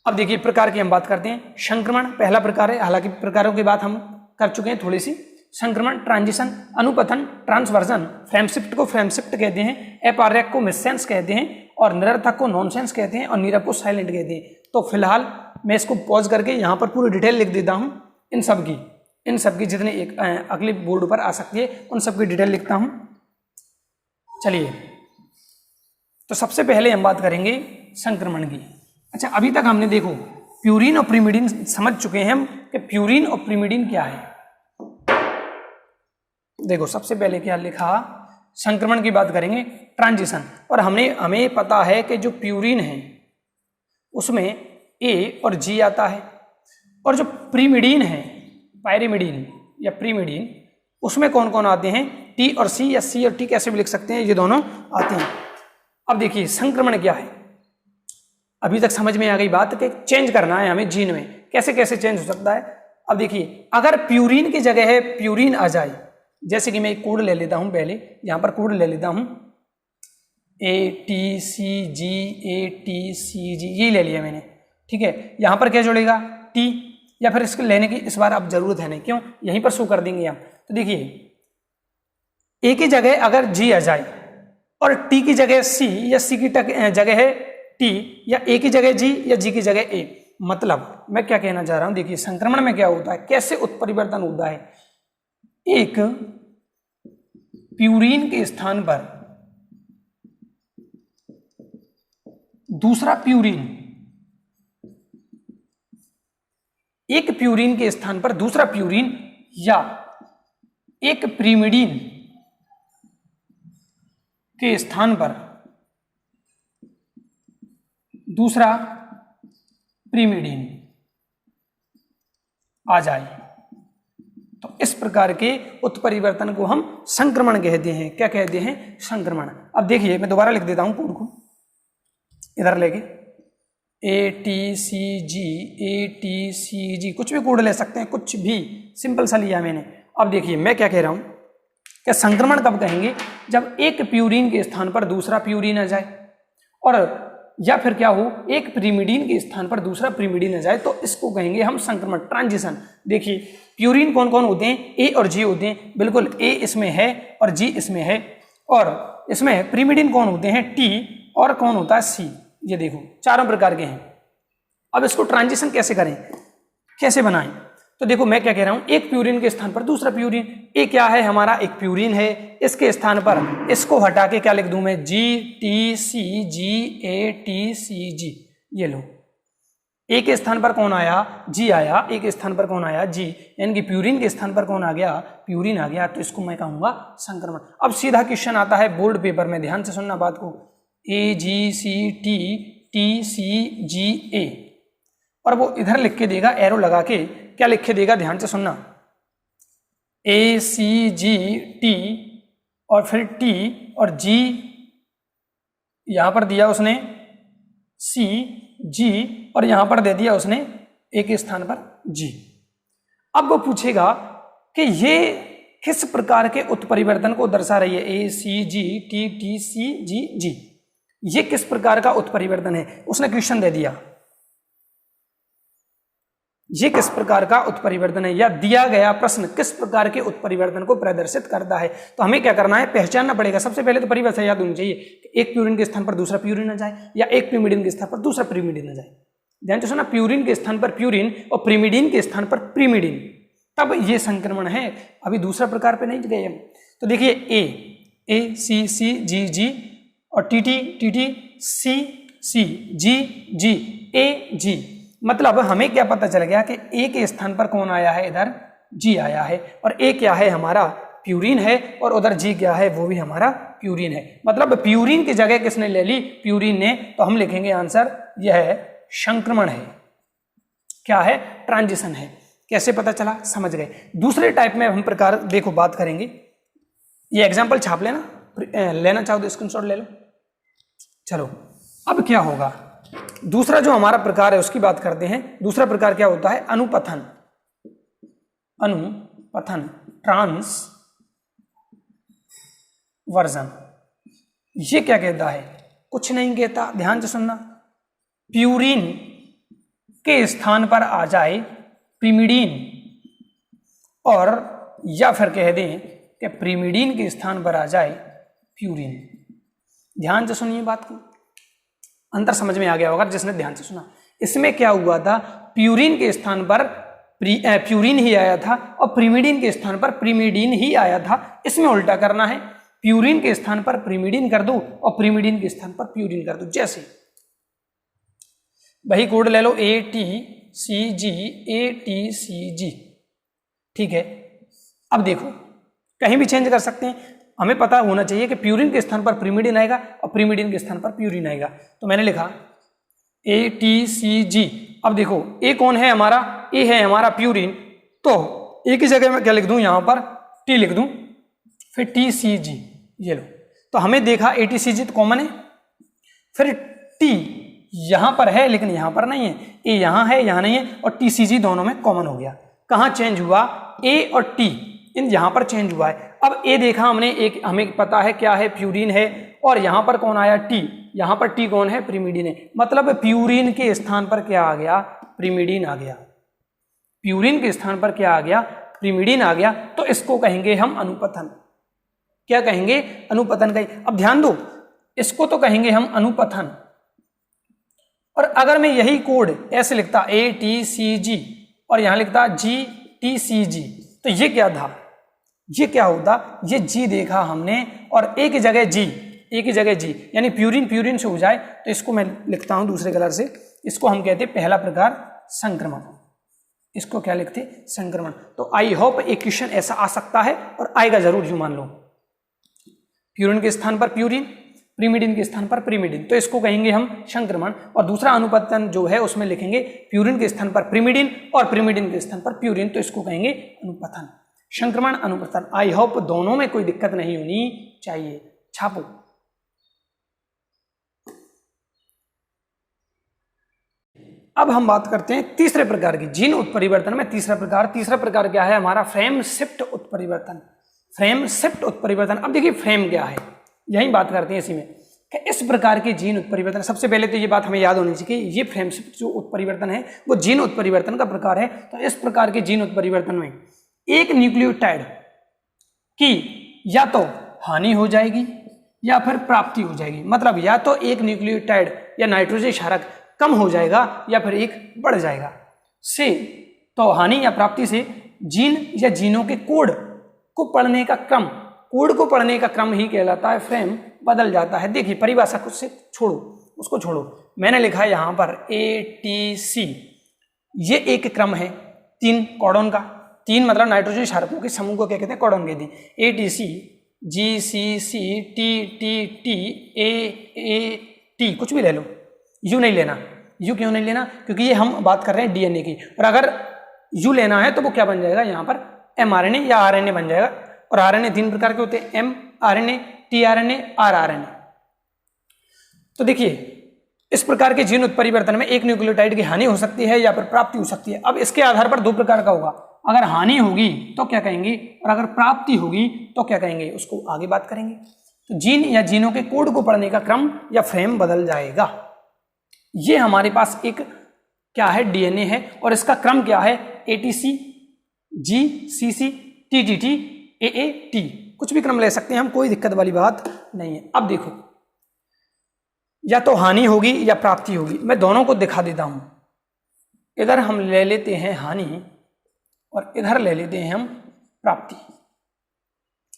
अब देखिए प्रकार की हम बात करते हैं। संक्रमण पहला प्रकार है, हालांकि प्रकारों की बात हम कर चुके हैं थोड़ी सी। संक्रमण, ट्रांजिशन, अनुपथन, ट्रांसवर्जन, फ्रेमशिफ्ट को फ्रेमशिफ्ट कहते हैं, अपार्यक को मिससेंस कहते हैं, और निरर्थक को नॉनसेंस कहते हैं, और नीरव को साइलेंट कहते हैं। तो फिलहाल मैं इसको पॉज करके यहाँ पर पूरी डिटेल लिख देता हूँ, इन सब की जितने एक अगले बोर्ड पर आ सकती है उन सब की डिटेल लिखता हूँ। चलिए, तो सबसे पहले हम बात करेंगे संक्रमण की। अच्छा, अभी तक हमने देखो प्यूरिन और प्रीमिडीन समझ चुके हैं हम कि प्यूरिन और प्रीमिडीन क्या है। देखो सबसे पहले क्या लिखा, संक्रमण की बात करेंगे, ट्रांजिशन, और हमें पता है कि जो प्यूरिन है उसमें ए और जी आता है, और जो प्रीमिडीन है, पायरिमिडीन या प्रीमिडीन, उसमें कौन कौन आते हैं, टी और सी, या सी और टी कैसे भी लिख सकते हैं, ये दोनों आते हैं। अब देखिए संक्रमण क्या है, अभी तक समझ में आ गई बात कि चेंज करना है हमें जीन में, कैसे कैसे चेंज हो सकता है। अब देखिए अगर प्यूरिन की जगह है प्यूरिन आ जाए, जैसे कि मैं एक कोड ले लेता हूं, पहले यहां पर कोड ले लेता हूं ATCG, ये ले लिया मैंने, ठीक है। यहां पर क्या जुड़ेगा, टी, या फिर इसको लेने की इस बार अब जरूरत है नहीं, क्यों, यहीं पर शो कर देंगे हम। तो देखिए ए की जगह अगर जी आ जाए और टी की जगह सी, या सी की जगह है टी, या ए की जगह जी, या जी की जगह ए, मतलब मैं क्या कहना चाह रहा हूं, देखिए संक्रमण में क्या होता है, कैसे उत्परिवर्तन होता है। एक प्यूरिन के स्थान पर दूसरा प्यूरिन, एक प्यूरिन के स्थान पर दूसरा प्यूरिन, या एक प्रीमिडीन के स्थान पर दूसरा प्रीमिडीन आ जाए, तो इस प्रकार के उत्परिवर्तन को हम संक्रमण कहते हैं। क्या कहते हैं, संक्रमण। अब देखिए मैं दोबारा लिख देता हूं कोड को, इधर लेके ATCG, कुछ भी कोड ले सकते हैं, कुछ भी सिंपल सा लिया मैंने। अब देखिए मैं क्या कह रहा हूं, क्या संक्रमण कब कहेंगे, जब एक प्यूरिन के स्थान पर दूसरा प्यूरिन आ जाए, और या फिर क्या हो, एक प्रीमिडीन के स्थान पर दूसरा प्रीमिडीन आ जाए, तो इसको कहेंगे हम संक्रमण, ट्रांजिशन। देखिए प्यूरिन कौन कौन होते हैं, ए और जी होते हैं, बिल्कुल ए इसमें है और जी इसमें है, और इसमें प्रीमिडीन कौन होते हैं, टी, और कौन होता है सी। ये देखो चारों प्रकार के हैं। अब इसको ट्रांजिशन कैसे करें, कैसे बनाएं? तो देखो मैं क्या कह रहा हूं, एक प्यूरिन के स्थान पर दूसरा प्यूरिन, ये क्या है हमारा एक प्यूरिन है, इसके स्थान पर इसको हटा के क्या लिख दूं मैं, GTCGATCG। ये लो, एक के स्थान पर कौन आया, जी आया, एक स्थान पर कौन आया, जी, यानी कि प्यूरिन के स्थान पर कौन आ गया, प्यूरिन आ गया, तो इसको मैं कहूंगा संक्रमण। अब सीधा क्वेश्चन आता है बोर्ड पेपर में, ध्यान से सुनना बात को, AGCTTCGA, और वो इधर लिख के देगा एरो लगा के, क्या लिख के देगा, ध्यान से सुनना, ACGT और फिर T और G, यहां पर दिया उसने CG और यहां पर दे दिया उसने एक स्थान पर G। अब वो पूछेगा कि ये किस प्रकार के उत्परिवर्तन को दर्शा रही है, ACGTTCGG, ये किस प्रकार का उत्परिवर्तन है, उसने क्वेश्चन दे दिया, ये किस प्रकार का उत्परिवर्तन है, या दिया गया प्रश्न किस प्रकार के उत्परिवर्तन को प्रदर्शित करता है। तो हमें क्या करना है, पहचानना पड़ेगा। सबसे पहले तो परिभाषा याद होनी चाहिए कि एक प्यूरिन के स्थान पर दूसरा प्यूरिन आ जाए, या एक प्रीमिडिन के स्थान पर दूसरा प्रीमिडिन आ जाए। ध्यान से सुना, प्यूरिन के स्थान पर प्यूरिन और प्रीमिडिन के स्थान पर प्रीमिडिन, तब ये संक्रमण है। अभी दूसरा प्रकार पे नहीं गए हम। तो देखिए ACCGG और TTCG AG, मतलब हमें क्या पता चल गया कि ए के स्थान पर कौन आया है, इधर जी आया है, और ए क्या है हमारा प्यूरिन है, और उधर जी क्या है, वो भी हमारा प्यूरिन है। मतलब प्यूरिन की जगह किसने ले ली, प्यूरिन ने, तो हम लिखेंगे आंसर यह संक्रमण है। क्या है, ट्रांजिशन है। कैसे पता चला, समझ गए। दूसरे टाइप में हम प्रकार देखो बात करेंगे, ये एग्जाम्पल छाप लेना, लेना चाहो तो स्क्रीनशॉट ले लो। चलो अब क्या होगा, दूसरा जो हमारा प्रकार है उसकी बात करते हैं। दूसरा प्रकार क्या होता है, अनुपथन। अनुपथन, ट्रांसवर्जन। ये क्या कहता है, कुछ नहीं कहता, ध्यान से सुनना। प्यूरिन के स्थान पर आ जाए प्रीमिडीन, और या फिर कह दें कि प्रीमिडीन के स्थान पर आ जाए प्यूरिन। ध्यान से सुनिए बात को, अंतर समझ में आ गया होगा जिसने ध्यान से सुना। इसमें क्या हुआ था, प्यूरिन के स्थान पर प्यूरिन ही आया था और प्रीमिडीन के स्थान पर प्रीमिडीन ही आया था। इसमें उल्टा करना है, प्यूरिन के स्थान पर प्रीमिडीन कर दो और प्रीमिडीन के स्थान पर प्यूरिन कर दो। जैसे वही कोड ले लो, ATCG, ठीक है। अब देखो कहीं भी चेंज कर सकते हैं, हमें पता होना चाहिए कि प्यूरिन के स्थान पर प्रीमिडीन आएगा और प्रीमिडीन के स्थान पर प्यूरिन आएगा। तो मैंने लिखा ATCG। अब देखो ए कौन है हमारा, ए है हमारा प्यूरिन, तो ए की जगह में क्या लिख दूं, यहां पर T लिख दूं, फिर TCG, ये लो। तो हमें देखा ATCG तो कॉमन है, फिर T यहां पर है लेकिन यहां पर नहीं है, ए यहां है यहां नहीं है, और TCG दोनों में कॉमन हो गया। कहां चेंज हुआ, ए और T इन यहां पर चेंज हुआ है। अब ए देखा हमने, एक हमें पता है क्या है, प्यूरिन है, और यहां पर कौन आया, T, यहां पर T कौन है, प्रीमिडीन है। मतलब प्यूरिन के स्थान पर क्या आ गया, प्रीमिडीन आ गया। प्यूरिन के स्थान पर क्या आ गया, प्रीमिडीन आ गया। तो इसको कहेंगे हम अनुपथन। क्या कहेंगे, अनुपथन कहेंगे। अब ध्यान दो, इसको तो कहेंगे हम अनुपथन, और अगर मैं यही कोड ऐसे लिखता ATCG और यहां लिखता GTCG, तो ये क्या था, ये क्या होता, ये जी देखा हमने और ए की जगह जी, ए की जगह जी, यानी प्यूरिन प्यूरिन से हो जाए, तो इसको मैं लिखता हूं दूसरे कलर से, इसको हम कहते हैं पहला प्रकार संक्रमण। इसको क्या लिखते, संक्रमण। तो आई होप एक क्वेश्चन ऐसा आ सकता है और आएगा जरूर, यूं मान लो। प्यूरिन के स्थान पर प्यूरिन, प्रीमिडीन के स्थान पर प्रीमिडीन, तो इसको कहेंगे हम संक्रमण। और दूसरा अनुपथन जो है उसमें लिखेंगे प्यूरिन के स्थान पर प्रीमिडीन और प्रीमिडीन के स्थान पर प्यूरिन, तो इसको कहेंगे अनुपथन। संक्रमण, अनुपथन, आई होप दोनों में कोई दिक्कत नहीं होनी चाहिए। छापो। अब हम बात करते हैं तीसरे प्रकार की, जीन उत्परिवर्तन में तीसरा प्रकार क्या है हमारा, फ्रेम शिफ्ट उत्परिवर्तन। फ्रेम शिफ्ट उत्परिवर्तन। अब देखिए फ्रेम क्या है, यही बात करते हैं इसी में कि इस प्रकार के जीन उत्परिवर्तन। सबसे पहले तो ये बात हमें याद होनी चाहिए कि ये फ्रेम शिफ्ट जो उत्परिवर्तन है वो जीन उत्परिवर्तन का प्रकार है। तो इस प्रकार के जीन उत्परिवर्तन में एक न्यूक्लियोटाइड की या तो हानि हो जाएगी या फिर प्राप्ति हो जाएगी। मतलब या तो एक न्यूक्लियोटाइड या नाइट्रोजन क्षारक कम हो जाएगा या फिर एक बढ़ जाएगा। से तो हानि या प्राप्ति से जीन या जीनों के कोड को पढ़ने का क्रम, कोड को पढ़ने का क्रम ही कहलाता है फ्रेम बदल जाता है। देखिए परिभाषा कुछ से छोड़ो, उसको छोड़ो, मैंने लिखा है यहाँ पर ATC, ये एक क्रम है 3 कोडॉन का, 3 मतलब नाइट्रोजन क्षारकों के समूह को क्या कहते हैं, कोडॉन कहते हैं। ATC GCC TTT AAT कुछ भी ले लो, यू नहीं लेना। यू क्यों नहीं लेना, क्योंकि ये हम बात कर रहे हैं DNA की, और अगर यू लेना है तो वो क्या बन जाएगा यहाँ पर mRNA या RNA बन जाएगा। और RNA 3 प्रकार के होते हैं, mRNA, tRNA, rRNA। तो देखिए इस प्रकार के जीन उत्परिवर्तन में एक न्यूक्लियोटाइड की हानि हो सकती है या फिर प्राप्ति हो सकती है। अब इसके आधार पर 2 प्रकार का होगा, अगर हानि होगी तो क्या कहेंगे और अगर प्राप्ति होगी तो क्या कहेंगे, उसको आगे बात करेंगे। तो जीन या जीनों के कोड को पढ़ने का क्रम या फ्रेम बदल जाएगा। ये हमारे पास एक क्या है, DNA है, और इसका क्रम क्या है, ATC GCC TTT AAT, कुछ भी क्रम ले सकते हैं हम, कोई दिक्कत वाली बात नहीं है। अब देखो या तो हानि होगी या प्राप्ति होगी, मैं दोनों को दिखा देता हूं। इधर हम ले लेते हैं हानि और इधर ले लेते हैं हम प्राप्ति।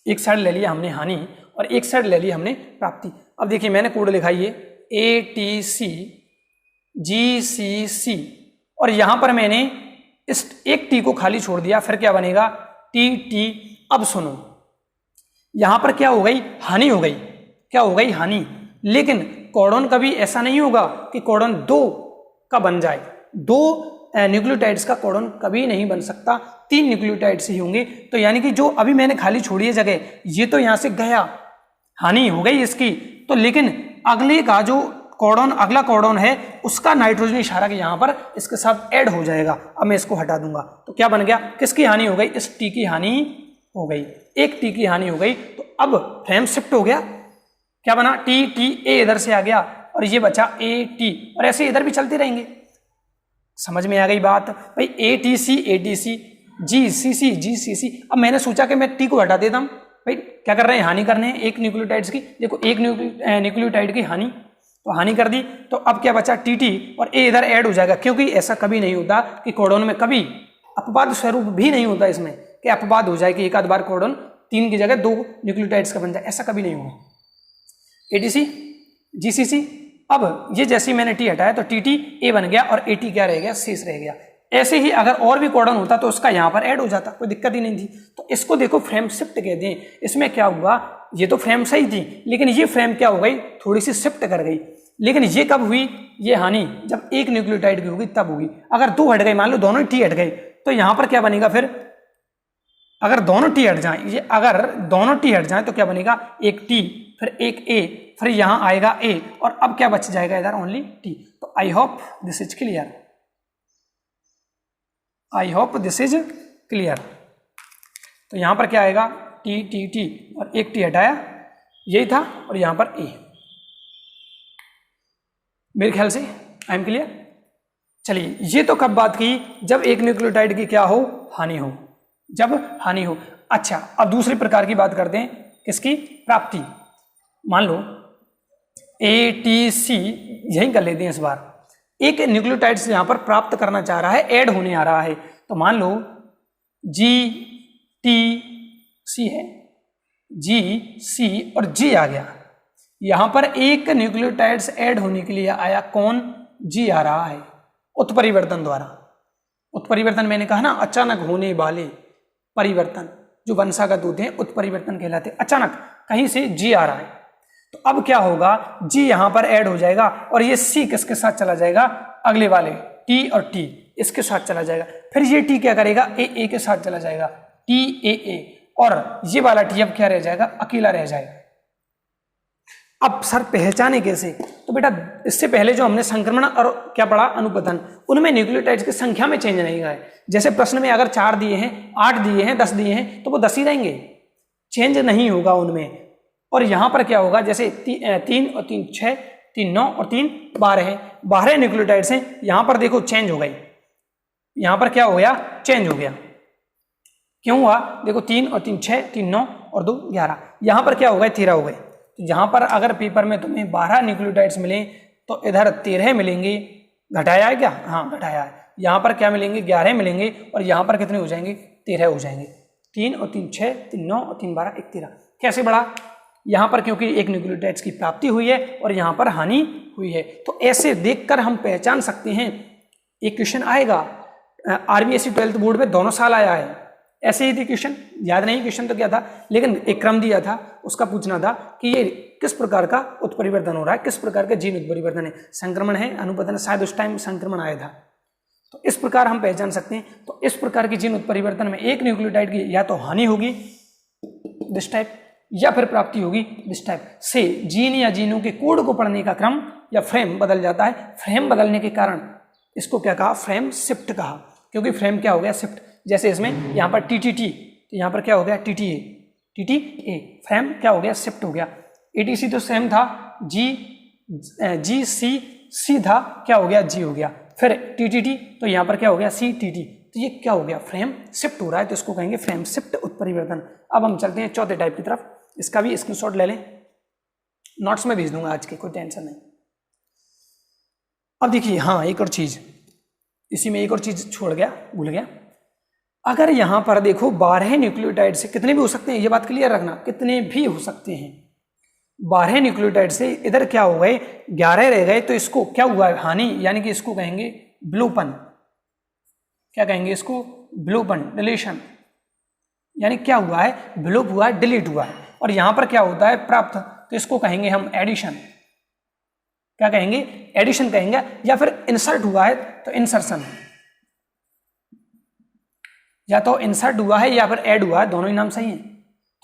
एक साइड ले लिया हमने हानि और एक साइड ले लिया हमने प्राप्ति। अब देखिए मैंने कोड लिखा है ATC GCC, और यहां पर मैंने इस एक T को खाली छोड़ दिया, फिर क्या बनेगा TT। अब सुनो यहां पर क्या हो गई, हानि हो गई, क्या हो गई, हानि। लेकिन कोडॉन कभी ऐसा नहीं होगा कि कोडॉन 2 का बन जाए, 2 न्यूक्लियोटाइड्स का कोडॉन कभी नहीं बन सकता, 3 न्यूक्लियोटाइड्स ही होंगे। तो यानी कि जो अभी मैंने खाली छोड़ी है जगह, ये तो यहां से गया, हानि हो गई इसकी, तो लेकिन अगले का जो कोडॉन, अगला कोडॉन है उसका नाइट्रोजन क्षारक यहाँ पर इसके साथ ऐड हो जाएगा। अब मैं इसको हटा दूंगा तो क्या बन गया, किसकी हानि हो गई, इस T की हानि हो गई, एक T की हानि हो गई। तो अब फ्रेम शिफ्ट हो गया, क्या बना TTA इधर से आ गया और ये बचा AT, और ऐसे इधर भी चलते रहेंगे। समझ में आ गई बात भाई, ATC GCC GCC। अब मैंने सोचा कि मैं T को हटा देता हूं, भाई क्या कर रहे हैं, हानि करने हैं एक न्यूक्लियोटाइड्स की। देखो एक न्यूक्लियोटाइड की हानि, तो हानि कर दी, तो अब क्या बचा TT, और A इधर ऐड हो जाएगा, क्योंकि ऐसा कभी नहीं होता कि कोडॉन में कभी अपवाद स्वरूप भी नहीं होता इसमें कि अपवाद हो जाए कि एक आध बार कोडॉन 3 की जगह 2 न्यूक्लियोटाइड्स का बन जाए, ऐसा कभी नहीं होगा। ATC GCC, अब ये जैसे ही मैंने T हटाया तो TT A बन गया और AT क्या रह गया, शेष रह गया। ऐसे ही अगर और भी कोडॉन होता तो उसका यहाँ पर ऐड हो जाता, कोई दिक्कत ही नहीं थी। तो इसको देखो फ्रेम शिफ्ट कहते हैं। इसमें क्या हुआ, ये तो फ्रेम सही थी, लेकिन ये फ्रेम क्या हो गई, थोड़ी सी शिफ्ट कर गई। लेकिन ये कब हुई, ये हानि जब एक न्यूक्लियोटाइड की होगी तब होगी। अगर 2 हट गए, मान लो दोनों T हट गए, तो यहाँ पर क्या बनेगा फिर, अगर दोनों T हट जाएं, ये अगर दोनों T हट जाएं तो क्या बनेगा, एक T फिर एक A, फिर यहाँ आएगा A, और अब क्या बच जाएगा इधर, ओनली T। तो I hope this is clear, I hope this is clear. तो यहाँ पर क्या आएगा, T और एक T हटाया, यही था, और यहाँ पर A। मेरे ख्याल से आई एम क्लियर। चलिए ये तो कब बात की, जब एक न्यूक्लियोटाइड की क्या हो, हानि हो, जब हानि हो। अच्छा अब दूसरी प्रकार की बात करते हैं, किसकी, प्राप्ति। मान लो ATC, यही कर लेते हैं इस बार, एक न्यूक्लियोटाइड से यहां पर प्राप्त करना चाह रहा है, ऐड होने आ रहा है। तो मान लो GTC है, GC और G आ गया। यहां पर एक न्यूक्लियोटाइड्स ऐड होने के लिए आया, कौन, G आ रहा है, उत्परिवर्तन द्वारा। उत्परिवर्तन मैंने कहा ना, अचानक होने वाले परिवर्तन जो वंशागत होते हैं उत्परिवर्तन कहलाते हैं। अचानक कहीं से G आ रहा है, तो अब क्या होगा, G यहां पर ऐड हो जाएगा और ये C किसके साथ चला जाएगा, अगले वाले T और T इसके साथ चला जाएगा। फिर ये T क्या करेगा, AA के साथ चला जाएगा, TAA, और ये वाला T अब क्या रह जाएगा, अकेला रह जाएगा। अब सर पहचाने कैसे, तो बेटा इससे पहले जो हमने संक्रमण और क्या पढ़ा, अनुपतन, उनमें न्यूक्लियोटाइड्स की संख्या में चेंज नहीं गए। जैसे प्रश्न में अगर 4 दिए हैं, 8 दिए हैं, 10 दिए हैं, तो वो 10 ही रहेंगे, चेंज नहीं होगा उनमें। और यहां पर क्या होगा, जैसे 3 और 3 6, 3 9 और 3 12 है, 12 न्यूक्लियोटाइड्स हैं। यहां पर देखो चेंज हो गई, यहां पर क्या हो गया, चेंज हो गया। क्यों हुआ, देखो 3 और 3 6, 3 9 और 2 11, यहां पर क्या हो गए, 13 हो गए। तो यहां पर अगर पेपर में तुम्हें 12 न्यूक्लियोटाइड्स मिले तो इधर 13 मिलेंगे। घटाया है क्या, हाँ घटाया है। यहाँ पर क्या मिलेंगे 11 मिलेंगे और यहाँ पर कितने हो जाएंगे 13 हो जाएंगे। 3 और 3 6, 3 9 और 3 12 1 13। कैसे बढ़ा? यहाँ पर क्योंकि एक न्यूक्लियोटाइड्स की प्राप्ति हुई है और यहाँ पर हानि हुई है। तो ऐसे देखकर हम पहचान सकते हैं। एक क्वेश्चन आएगा आरबीएससी 12th बोर्ड में दोनों साल आया है, ऐसे ही थे क्वेश्चन, याद नहीं क्वेश्चन तो क्या था, लेकिन एक क्रम दिया था, उसका पूछना था कि ये किस प्रकार का उत्परिवर्तन हो रहा है, किस प्रकार का जीन उत्परिवर्तन है, संक्रमण है, अनुपतन, शायद उस टाइम संक्रमण आया था। तो इस प्रकार हम पहचान सकते हैं। तो इस प्रकार की जीन उत्परिवर्तन में एक न्यूक्लियोटाइड की या तो हानि होगी दिस टाइप, या फिर प्राप्ति होगी दिस टाइप से। जीन या जीनों के कोड को पढ़ने का क्रम या फ्रेम बदल जाता है। फ्रेम बदलने के कारण इसको क्या कहा? फ्रेम शिफ्ट कहा, क्योंकि फ्रेम क्या हो गया? शिफ्ट। जैसे इसमें यहाँ पर टीटीटी, तो यहाँ पर क्या हो गया? टीटीए, टीटीए, फ्रेम क्या हो गया? शिफ्ट हो गया। एटीसी तो सेम था, जी सी था, क्या हो गया? जी हो गया। फिर टीटीटी, तो यहाँ पर क्या हो गया? सी टीटी, तो ये क्या हो गया? फ्रेम शिफ्ट हो रहा है, तो इसको कहेंगे फ्रेम शिफ्ट उत्परिवर्तन। अब हम चलते हैं चौथे टाइप की तरफ। इसका भी स्क्रीनशॉट ले लें, नोट्स में भेज दूंगा आज के, कोई टेंशन नहीं। अब देखिए, हाँ एक और चीज, इसी में एक और चीज छोड़ गया, भूल गया। अगर यहां पर देखो 12 न्यूक्लियोटाइड से कितने भी हो सकते हैं, ये बात क्लियर रखना, कितने भी हो सकते हैं। 12 न्यूक्लियोटाइड से इधर क्या हो गए? 11 रह गए, तो इसको क्या हुआ है? हानि, यानी कि इसको कहेंगे विलोपन। क्या कहेंगे इसको? विलोपन, डिलीशन। यानी क्या हुआ है? विलोप हुआ है, डिलीट हुआ है। और यहां पर क्या होता है? प्राप्त, तो इसको कहेंगे हम एडिशन। क्या कहेंगे? एडिशन कहेंगे। या फिर इंसर्ट हुआ है तो इंसर्शन, या तो इंसर्ट हुआ है या फिर ऐड हुआ है, दोनों ही नाम सही हैं।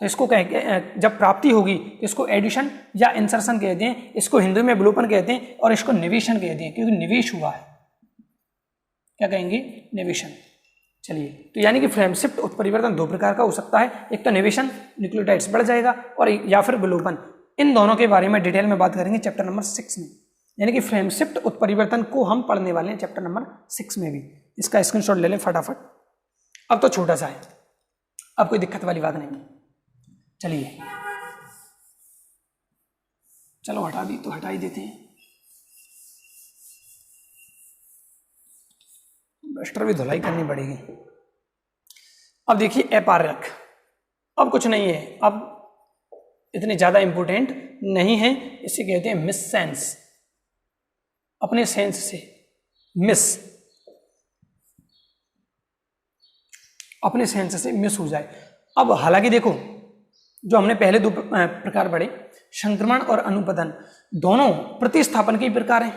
तो इसको कहेंगे, जब प्राप्ति होगी तो इसको एडिशन या इंसर्शन कहते हैं, इसको हिंदी में विलोपन कहते हैं, और इसको निवेशन कहते हैं, क्योंकि निवेश हुआ है। क्या कहेंगे? निवेशन। चलिए, तो यानी कि फ्रेम शिफ्ट उत्परिवर्तन दो प्रकार का हो सकता है, एक तो निवेशन, न्यूक्लियोटाइड्स बढ़ जाएगा, और या फिर विलोपन। इन दोनों के बारे में डिटेल में बात करेंगे चैप्टर नंबर 6 में। यानी कि फ्रेम शिफ्ट उत्परिवर्तन को हम पढ़ने वाले हैं चैप्टर नंबर 6 में भी। इसका स्क्रीनशॉट ले लें फटाफट। अब तो छोटा सा है, अब कोई दिक्कत वाली बात नहीं है। चलिए, चलो हटा दी तो हटा ही देते हैं, डस्टर भी धुलाई करनी पड़ेगी। अब देखिए अपारक, अब कुछ नहीं है, अब इतने ज्यादा इंपोर्टेंट नहीं है। इसे कहते हैं मिस सेंस, अपने सेंस से मिस, अपने सेंस से मिस हो जाए। अब हालांकि देखो, जो हमने पहले दो प्रकार पढ़े, संक्रमण और अनुपतन, दोनों प्रतिस्थापन के प्रकार हैं।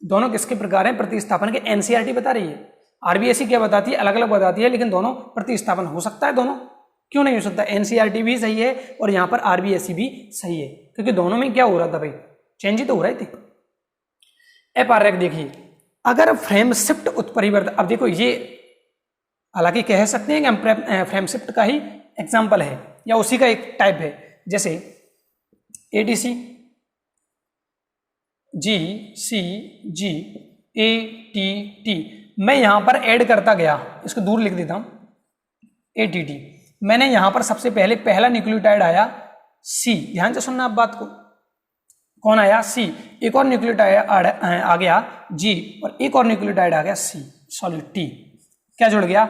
दोनों किसके प्रकार हैं? प्रतिस्थापन के। एनसीईआरटी बता रही है, आरबीएससी क्या बताती है? अलग अलग बताती है, लेकिन दोनों प्रतिस्थापन हो सकता है। दोनों क्यों नहीं हो सकता? एनसीईआरटी भी सही है और यहाँ पर आरबीएससी भी सही है, क्योंकि दोनों में क्या हो रहा था भाई? चेंज ही तो हो रहे थे। अपारक देखिए, अगर फ्रेम शिफ्ट उत्परिवर्तन, अब देखो ये हालांकि कह सकते हैं कि हम फ्रेम शिफ्ट का ही एग्जाम्पल है या उसी का एक टाइप है। जैसे ATC, G C G, A T T, मैं यहां पर ऐड करता गया, इसको दूर लिख देता हूं, एटीटी। मैंने यहां पर सबसे पहले पहला न्यूक्लियोटाइड आया सी, ध्यान से सुनना आप बात को, कौन आया? सी। एक और न्यूक्लियोटाइड आ गया जी, और एक और न्यूक्लियोटाइड आ गया सी, सॉरी टी। क्या जुड़ गया?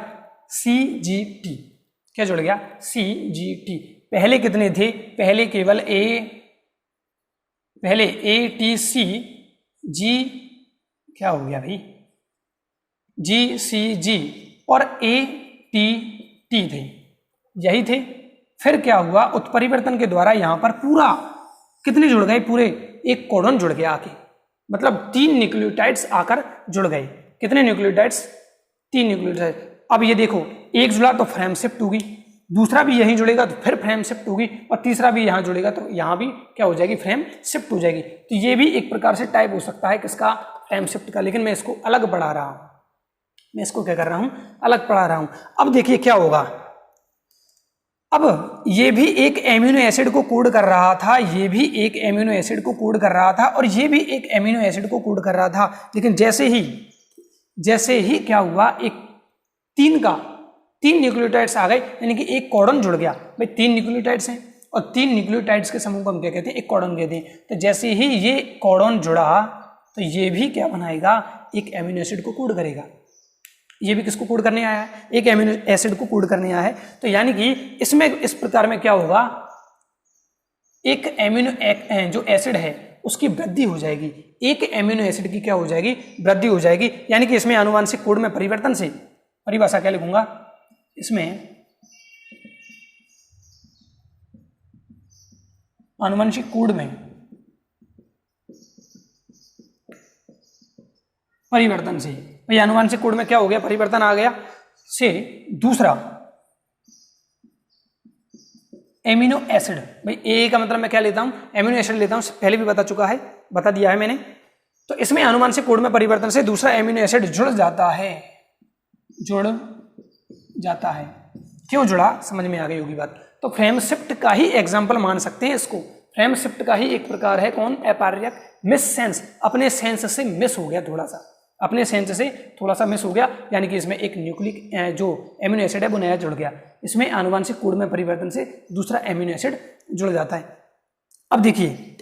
सी जी टी। क्या जुड़ गया? सी जी टी। पहले कितने थे? पहले केवल पहले ए टी सी जी, क्या हो गया भाई? जी सी जी और ए टी टी थे, यही थे। फिर क्या हुआ? उत्परिवर्तन के द्वारा यहां पर पूरा कितने जुड़ गए? पूरे एक कोडन जुड़ गया आके, मतलब 3 न्यूक्लियोटाइड्स आकर जुड़ गए। कितने न्यूक्लियोटाइड्स? 3 न्यूक्लियोटाइड। अब ये देखो, एक जुड़ा तो फ्रेम शिफ्ट होगी, दूसरा भी यहीं जुड़ेगा तो फिर फ्रेम शिफ्ट होगी, और तीसरा भी यहां जुड़ेगा तो यहां भी क्या हो जाएगी? फ्रेम शिफ्ट हो जाएगी। तो ये भी एक प्रकार से टाइप हो सकता है किसका? फ्रेम शिफ्ट का। लेकिन मैं इसको अलग पढ़ा रहा हूं, मैं इसको क्या कर रहा हूं? अलग पढ़ा रहा हूं। अब देखिए क्या होगा, अब ये भी एक एमिनो एसिड को कोड कर रहा था, ये भी एक एमिनो एसिड को कोड कर रहा था, और ये भी एक एमिनो एसिड को कोड कर रहा था। लेकिन जैसे ही क्या हुआ, एक 3 न्यूक्लियोटाइड्स आ गए, यानी कि एक कोडन जुड़ गया। भाई 3 न्यूक्लियोटाइड्स हैं, और 3 न्यूक्लियोटाइड्स के समूह को हम क्या कहते हैं? एक कोडन कहते हैं। तो जैसे ही ये कोडन जुड़ा, तो ये भी क्या बनाएगा? एक एमिनो एसिड को कोड करेगा। ये भी किसको कोड करने आया है, एक एमिनो एसिड को कोड करने आया है। तो यानी कि इसमें इस प्रकार में क्या होगा, एक एमिनो जो एसिड है उसकी वृद्धि हो जाएगी, एक एमिनो एसिड की क्या हो जाएगी, वृद्धि हो जाएगी। यानी कि इसमें आनुवांशिक कोड में परिवर्तन से, परिभाषा क्या लिखूंगा, इसमें आनुवंशिक कोड में परिवर्तन से, भाई आनुवंशिक कोड में क्या हो गया, परिवर्तन आ गया, से दूसरा एमिनो एसिड, भाई ए का मतलब मैं क्या लेता हूं, एमिनो एसिड लेता हूं, पहले भी बता दिया है मैंने। तो इसमें आनुवंशिक कोड में परिवर्तन से दूसरा एमिनो एसिड जुड़ जाता है, क्यों जुड़ा, समझ में आ गई होगी बात। तो फ्रेम शिफ्ट का ही एग्जाम्पल मान सकते हैं इसको, फ्रेम शिफ्ट का ही एक प्रकार है कौन, अपार्यक, मिस सेंस, अपने सेंस से मिस हो गया, थोड़ा सा अपने सेंस से थोड़ा सा मिस हो गया, यानी कि इसमें एक न्यूक्लिक जो एमिनो एसिड है वो नया जुड़ गया। इसमें आनुवंशिक कोड में परिवर्तन से दूसरा एमिनो एसिड जुड़ जाता है। अब देखिए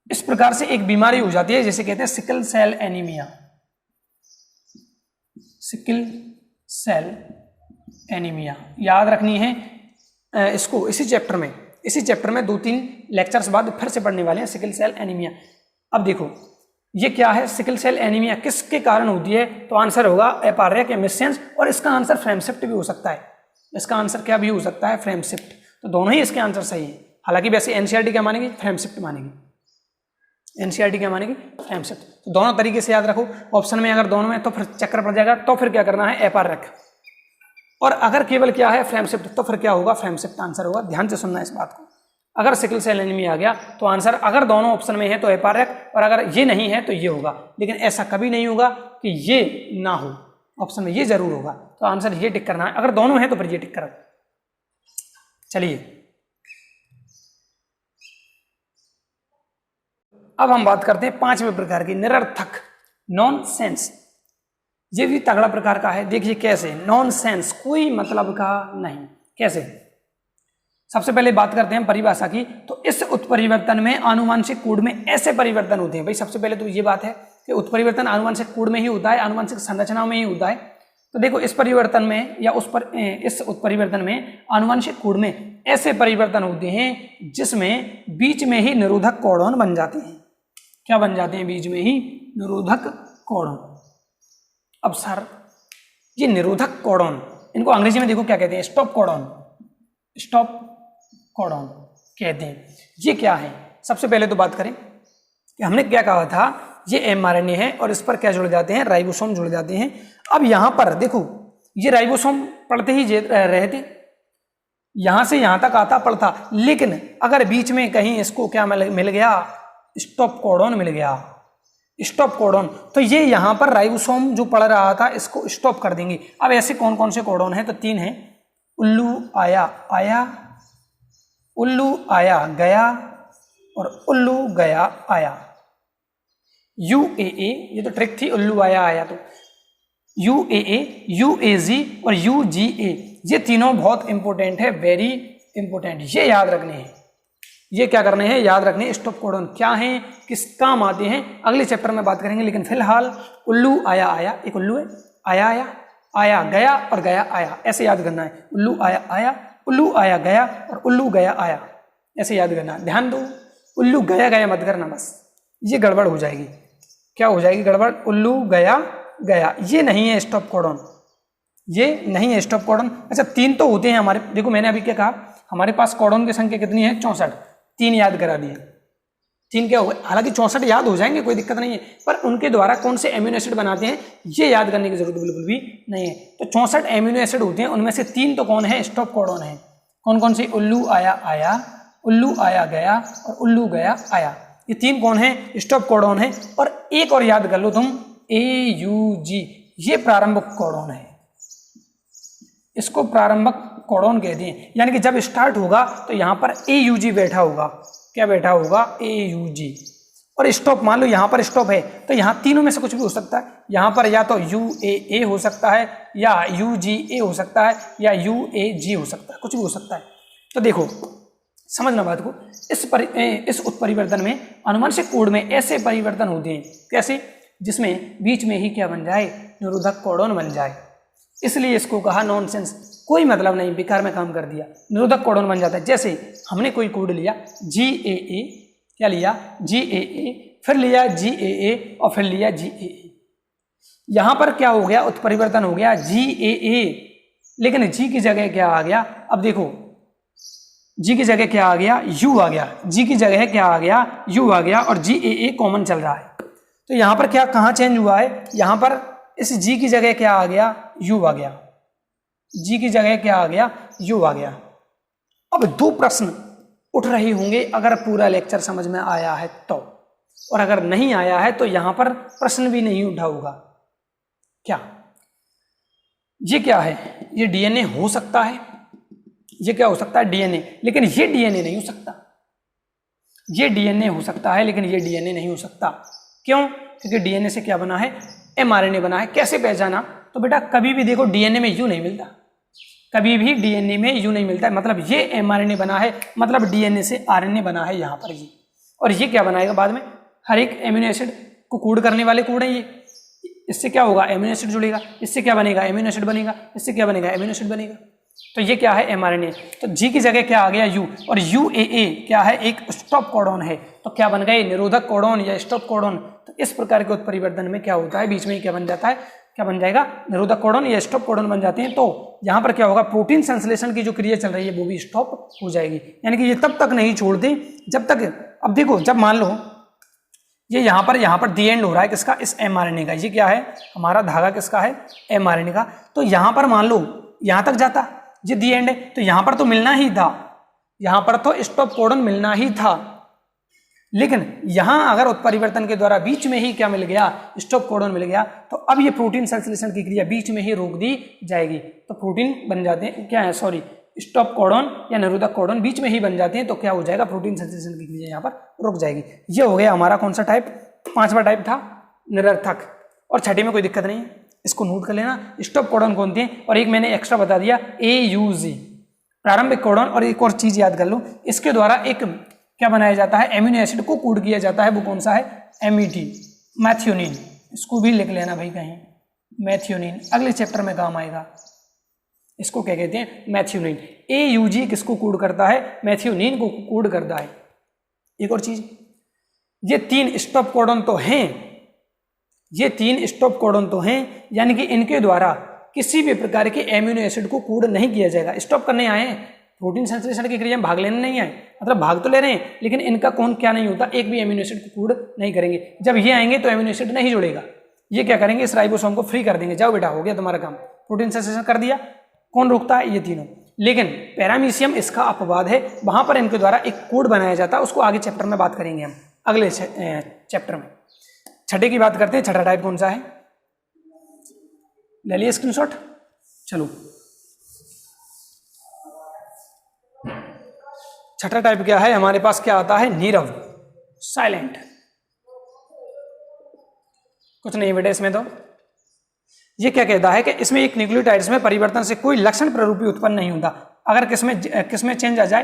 इस प्रकार से एक बीमारी हो जाती है जिसे कहते हैं sickle cell anaemia, sickle cell anaemia, याद रखनी है इसको, इसी चैप्टर में 2-3 लेक्चर्स बाद फिर से पढ़ने वाले हैं सिकल सेल एनीमिया। अब देखो ये क्या है, सिकल सेल एनीमिया किसके कारण होती है, तो आंसर होगा अपार्यक या मिस सेंस, और इसका आंसर फ्रेम शिफ्ट भी हो सकता है, इसका आंसर क्या भी हो सकता है, फ्रेम शिफ्ट। तो दोनों ही इसके आंसर सही है। हालांकि वैसे एनसीईआरटी क्या मानेगी, फ्रेम शिफ्ट मानेगी, एनसीईआरटी क्या मानेगी, फ्रेम शिफ्ट। तो दोनों तरीके से याद रखो, ऑप्शन में अगर दोनों में तो फिर चक्कर पड़ जाएगा, तो फिर क्या करना है, अपार्यक, और अगर केवल क्या है फ्रेम शिफ्ट, तो फिर क्या होगा, फ्रेम शिफ्ट आंसर होगा। ध्यान से सुनना इस बात को, अगर सिकल सेल एनीमिया आ गया तो आंसर अगर दोनों ऑप्शन में है तो अपार्यक, और अगर ये नहीं है तो ये होगा। लेकिन ऐसा कभी नहीं होगा कि ये ना हो, ऑप्शन में ये जरूर होगा, तो आंसर ये टिक करना है। अगर दोनों है तो फिर ये टिक करो। चलिए अब हम बात करते हैं 5वें प्रकार की, निरर्थक, नॉन सेंस। ये भी तगड़ा प्रकार का है। देखिए कैसे, नॉन सेंस, कोई मतलब का नहीं, कैसे। सबसे पहले बात करते हैं परिभाषा की। तो इस उत्परिवर्तन में आनुवंशिक कोड में ऐसे परिवर्तन होते हैं, भाई सबसे पहले तो ये बात है कि उत्परिवर्तन आनुवंशिक कोड में ही होता है, आनुवंशिक संरचनाओं में ही होता है। तो देखो इस परिवर्तन में या इस उत्परिवर्तन में आनुवंशिक कोड में ऐसे परिवर्तन होते हैं जिसमें बीच में ही निरोधक कोडॉन बन जाते हैं। क्या बन जाते हैं, बीच में ही निरोधक कोडॉन। अब सर ये निरोधक कोडॉन, इनको अंग्रेजी में देखो क्या कहते हैं, स्टॉप कोडॉन, स्टॉप कोडॉन कहते हैं। ये क्या है, सबसे पहले तो बात करें कि हमने क्या कहा था, ये एमआरएनए है और इस पर क्या जुड़ जाते हैं, राइबोसोम जुड़ जाते हैं। अब यहां पर देखो ये राइबोसोम पढ़ते ही रहे थे, यहां से यहां तक आता पढ़ता, लेकिन अगर बीच में कहीं इसको क्या मिल गया, स्टॉप कोडॉन मिल गया, स्टॉप कोडॉन, तो ये यहां पर राइबोसोम जो पढ़ रहा था इसको स्टॉप कर देंगे। अब ऐसे कौन कौन से कोडॉन है, तो 3 है, उल्लू आया, उल्लू आया गया और उल्लू गया आया। UAA, ये तो ट्रिक थी, उल्लू आया तो UAA, UAG और UGA, ये तीनों बहुत इंपॉर्टेंट है, वेरी इंपॉर्टेंट, ये याद रखने हैं। ये क्या करने हैं, याद रखने। स्टॉप कोडॉन क्या है, किस काम आते हैं, अगले चैप्टर में बात करेंगे। लेकिन फिलहाल उल्लू आया, एक उल्लू है, आया गया और गया आया, ऐसे याद करना है। उल्लू आया, उल्लू आया गया और उल्लू गया आया, ऐसे याद करना है। ध्यान दो, उल्लू गया मत करना, बस ये गड़बड़ हो जाएगी। क्या हो जाएगी गड़बड़, उल्लू गया, ये नहीं है स्टॉप कोडॉन, ये नहीं है स्टॉप कोडॉन। अच्छा 3 तो होते हैं हमारे, देखो मैंने अभी क्या कहा, हमारे पास कोडॉन की संख्या कितनी है, 64, 3 याद करा दिए, 3 क्या हो गए, हालांकि 64 याद हो जाएंगे, कोई दिक्कत नहीं है, पर उनके द्वारा कौन से एमिनो एसिड बनाते हैं ये याद करने की जरूरत बिल्कुल भी नहीं है। तो 64 एमिनो एसिड होते हैं, उनमें से 3 तो कौन है, स्टॉप कोडॉन है। कौन कौन से, उल्लू आया, उल्लू आया गया और उल्लू गया आया, ये 3 कौन है, स्टॉप कोडॉन है। और एक और याद कर लो तुम, AUG, ये प्रारंभिक कोडॉन है, इसको प्रारंभिक कोडॉन कहते हैं। यानी कि जब स्टार्ट होगा तो यहां पर AUG बैठा होगा, क्या बैठा होगा, AUG। और स्टॉप, मान लो यहां पर स्टॉप है तो यहां तीनों में से कुछ भी हो सकता है, यहां पर या तो UAA हो सकता है या UGA हो सकता है या UAG हो सकता है, कुछ भी हो सकता है। तो देखो समझना बात को, इस उत्परिवर्तन में आनुवंशिक कोड में ऐसे परिवर्तन होते हैं, कैसे, जिसमें बीच में ही क्या बन जाए, निरोधक कोडोन बन जाए, इसलिए इसको कहा नॉनसेंस, कोई मतलब नहीं, बेकार में काम कर दिया, निरोधक कोडोन बन जाता है। जैसे हमने कोई कोड लिया GAA, क्या लिया GAA, फिर लिया GAA और फिर लिया GAA, यहां पर क्या हो गया, उत्परिवर्तन हो गया GAA, लेकिन G की जगह क्या आ गया, अब देखो G की जगह क्या आ गया, U आ गया, G की जगह क्या आ गया, U आ गया, और GAA कॉमन चल रहा है, तो यहां पर क्या कहां चेंज हुआ है, यहां पर इस G की जगह क्या आ गया, U आ गया, G की जगह क्या आ गया, U आ गया। अब दो प्रश्न उठ रहे होंगे अगर पूरा लेक्चर समझ में आया है तो, और अगर नहीं आया है तो यहां पर प्रश्न भी नहीं उठा होगा। क्या ये क्या है, ये DNA हो सकता है, ये क्या हो सकता है DNA, लेकिन ये DNA नहीं हो सकता, ये DNA हो सकता है लेकिन ये DNA नहीं हो सकता। क्यों, क्योंकि DNA से क्या बना है, mRNA बना है। कैसे पहचाना, तो बेटा कभी भी देखो DNA में U नहीं मिलता, कभी भी DNA में U नहीं मिलता है, मतलब ये mRNA बना है, मतलब DNA से RNA बना है यहाँ पर ये, और ये क्या बनाएगा बाद में, हर एक एमिनो एसिड को कोड करने वाले कोड है ये, इससे क्या होगा, एमिनो एसिड जुड़ेगा, इससे क्या बनेगा, एमिनो एसिड बनेगा, इससे क्या बनेगा, एमिनो एसिड बनेगा, तो ये क्या है mRNA। तो G की जगह क्या आ गया U, और UAA क्या है, एक स्टॉप कोडोन है, तो क्या बन गए, निरोधक कोडोन या स्टॉप कोडोन। तो इस प्रकार के उत्परिवर्तन में क्या होता है, बीच में क्या बन जाता है, क्या बन जाएगा, निरोधक कोडोन या स्टॉप कोडोन बन जाते हैं। तो यहाँ पर क्या होगा, प्रोटीन संश्लेषण की जो क्रिया चल रही है वो भी स्टॉप हो जाएगी, यानी कि ये तब तक नहीं छोड़ते जब तक, अब देखो जब मान लो ये यहाँ पर दी एंड हो रहा है किसका, इस mRNA का, ये क्या है हमारा धागा किसका है, mRNA का, तो यहाँ पर मान लो यहाँ तक जाता, ये दी एंड है, तो यहाँ पर तो मिलना ही था, यहाँ पर तो स्टॉप कोडोन मिलना ही था, लेकिन यहाँ अगर उत्परिवर्तन के द्वारा बीच में ही क्या मिल गया, स्टॉप कोडोन मिल गया, तो अब ये प्रोटीन संश्लेषण की क्रिया बीच में ही रोक दी जाएगी, तो प्रोटीन बन जाते हैं, क्या है सॉरी, स्टॉप कोडोन या निरोधक कोडोन बीच में ही बन जाते हैं, तो क्या हो जाएगा, प्रोटीन संश्लेषण की क्रिया यहाँ पर रुक जाएगी। ये हो गया हमारा कौन सा टाइप, पांचवा टाइप था निरर्थक, और छठे में कोई दिक्कत नहीं है, इसको नोट कर लेना। स्टॉप कोडोन कौन थे, और एक मैंने एक्स्ट्रा बता दिया AUG प्रारंभिक कोडोन, और एक और चीज याद कर लो, इसके द्वारा एक क्या बनाया जाता है, एमिनो एसिड को कोड किया जाता है, वो कौन सा है, MET मैथ्योनिन, इसको भी लिख लेना भाई कहीं, मैथ्योनिन अगले चैप्टर में काम आएगा, इसको क्या कहते हैं, मैथ्योनिन। AUG किसको कोड करता है, मैथ्योनिन को कोड करता है। एक और चीज, ये तीन स्टॉप कोडोन तो हैं, ये तीन स्टॉप कोडोन तो हैं, यानी कि इनके द्वारा किसी भी प्रकार के एमिनो एसिड को कोड नहीं किया जाएगा। स्टॉप करने आए हैं, प्रोटीन संश्लेषण की क्रिया में भाग लेने नहीं आए, मतलब भाग तो ले रहे हैं लेकिन इनका कौन क्या नहीं होता, एक भी एमिनो एसिड को कोड नहीं करेंगे। जब ये आएंगे तो एमिनो एसिड नहीं जुड़ेगा, ये क्या करेंगे, इस राइबोसोम को फ्री कर देंगे, जाओ बेटा हो गया तुम्हारा काम, प्रोटीन संश्लेषण कर दिया। कौन रोकता है, ये तीनों। लेकिन पैरामीशियम इसका अपवाद है, वहां पर इनके द्वारा एक कोड बनाया जाता है, उसको आगे चैप्टर में बात करेंगे हम, अगले चैप्टर में। छठे की बात करते हैं, छठा टाइप कौन सा है, ले लिया स्क्रीनशॉट, चलो छठा टाइप क्या है हमारे पास, क्या आता है, नीरव, साइलेंट, कुछ नहीं बेटे इसमें। तो ये क्या कहता है कि इसमें एक न्यूक्लियोटाइड्स में परिवर्तन से कोई लक्षण प्ररूपी उत्पन्न नहीं होता। अगर किसमें चेंज आ जाए,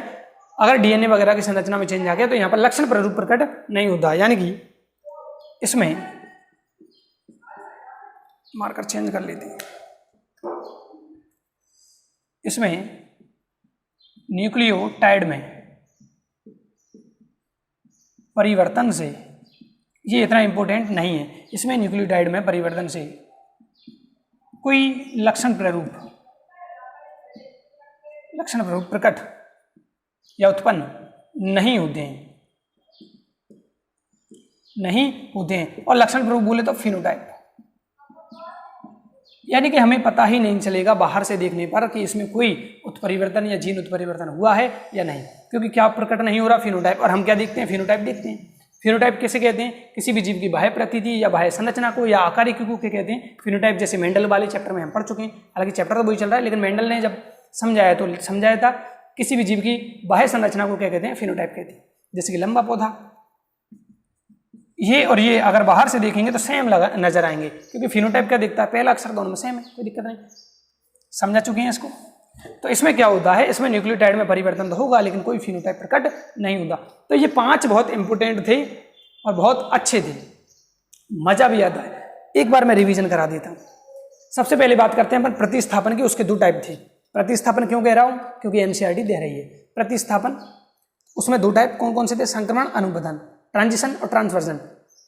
अगर DNA वगैरह की संरचना में चेंज आ गया तो यहाँ पर लक्षण प्ररूप प्रकट नहीं होता, यानी कि इसमें मार्कर चेंज कर लेते हैं, इसमें न्यूक्लियोटाइड में परिवर्तन से, ये इतना इंपॉर्टेंट नहीं है, इसमें न्यूक्लियोटाइड में परिवर्तन से कोई लक्षण प्ररूप प्रकट या उत्पन्न नहीं होते हैं, और लक्षण प्ररूप बोले तो फिनोटाइप, यानी कि हमें पता ही नहीं चलेगा बाहर से देखने पर कि इसमें कोई उत्परिवर्तन या जीन उत्परिवर्तन हुआ है या नहीं, क्योंकि क्या प्रकट नहीं हो रहा, फिनोटाइप। और हम क्या देखते हैं, फिनोटाइप देखते हैं। फिनोटाइप किसे कहते हैं, किसी भी जीव की बाह्य प्रतीति या बाह्य संरचना को या आकारिकी को क्या कहते हैं, फिनोटाइप। जैसे मेंडल वाले चैप्टर में हम पढ़ चुके हैं, हालांकि चैप्टर तो वही चल रहा है, लेकिन मेंडल ने जब समझाया था किसी भी जीव की बाह्य संरचना को क्या कहते हैं, फिनोटाइप कहते हैं। जैसे कि लंबा पौधा, ये और ये अगर बाहर से देखेंगे तो सेम नजर आएंगे, क्योंकि फिनोटाइप क्या दिखता है, पहला अक्षर दोनों में सेम है, कोई दिक्कत नहीं, समझा चुके हैं इसको। तो इसमें क्या होता है, इसमें न्यूक्लियोटाइड में परिवर्तन तो होगा लेकिन कोई फिनोटाइप प्रकट नहीं होता। तो ये 5 बहुत इंपोर्टेंट थे और बहुत अच्छे थे, मजा भी आता है। एक बार मैं रिवीजन करा देता हूँ। सबसे पहले बात करते हैं अपन प्रतिस्थापन की। उसके दो टाइप थी। प्रतिस्थापन क्यों कह रहा हूं? क्योंकि एनसीईआरटी दे रही है। प्रतिस्थापन उसमें दो टाइप कौन कौन से थे? संक्रमण, अनुबंधन, ट्रांजिशन और ट्रांसवर्जन।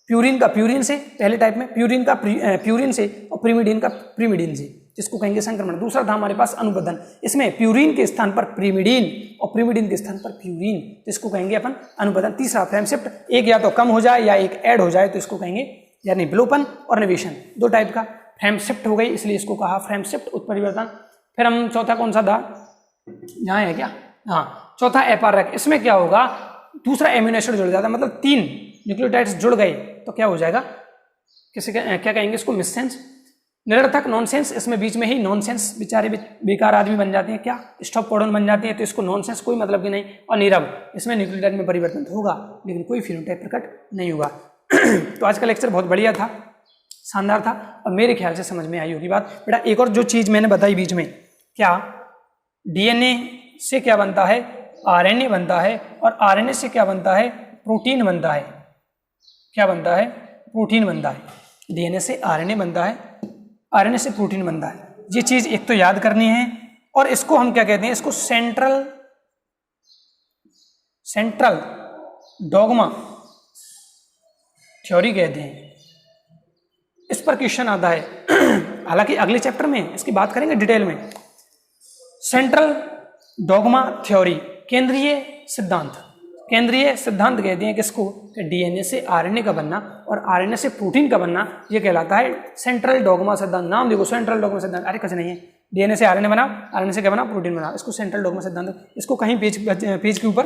प्यूरिन से पहले टाइप में, प्यूरिन से और प्रीमिडीन का प्रीमिडीन से, जिसको कहेंगे संक्रमण। दूसरा था हमारे पास अनुबंधन। इसमें प्यूरिन के स्थान पर प्रीमिडीन और प्रीमिडीन के स्थान पर प्यूरिन, जिसको कहेंगे अपन अनुबंधन। तीसरा फ्रेमशिफ्ट, एक या तो कम हो जाए या एक ऐड हो जाए तो इसको कहेंगे, यानी विलोपन और निवेशन, दो टाइप का। फ्रेमशिफ्ट हो गई इसलिए इसको कहा फ्रेमशिफ्ट, उत्परिवर्तन। फिर हम चौथा कौन सा था? यहाँ है क्या? हाँ, चौथा एपार्क। इसमें क्या होगा? दूसरा एमिनो एसिड जुड़ जाता है, मतलब 3 न्यूक्लियोटाइड्स जुड़ गए तो क्या हो जाएगा? क्या कहेंगे इसको? मिससेंस, निरर्थक, नॉनसेंस। इसमें बीच में ही नॉनसेंस, बेचारे बेकार आदमी बन जाते हैं, क्या स्टॉप कोडन बन जाते हैं, तो इसको नॉनसेंस, कोई मतलब की नहीं। और नीरव, इसमें न्यूक्लियोटाइड में परिवर्तन तो होगा लेकिन कोई फिनोटाइप प्रकट नहीं होगा। तो आज का लेक्चर बहुत बढ़िया था, शानदार था और मेरे ख्याल से समझ में आई होगी बात। बेटा एक और जो चीज मैंने बताई बीच में, क्या डीएनए से क्या बनता है? आरएनए बनता है, और आरएनए से क्या बनता है? प्रोटीन बनता है। क्या बनता है? प्रोटीन बनता है। डीएनए से आरएनए बनता है, आरएनए से प्रोटीन बनता है। ये चीज एक तो याद करनी है। और इसको हम क्या कहते हैं? इसको सेंट्रल डॉगमा थ्योरी कहते हैं। इस पर क्वेश्चन आता है, हालांकि अगले चैप्टर में इसकी बात करेंगे डिटेल में। सेंट्रल डॉगमा थ्योरी, केंद्रीय सिद्धांत। केंद्रीय सिद्धांत कहते हैं किसको? कि डीएनए से आरएनए का बनना और आरएनए से प्रोटीन का बनना, ये कहलाता है सेंट्रल डॉगमा सिद्धांत। नाम देखो, सेंट्रल डॉगमा सिद्धांत। अरे कुछ नहीं है, डीएनए से आरएनए बना, आरएनए से क्या बना? प्रोटीन बना। इसको सेंट्रल डॉगमा सिद्धांत, इसको कहीं पेज के ऊपर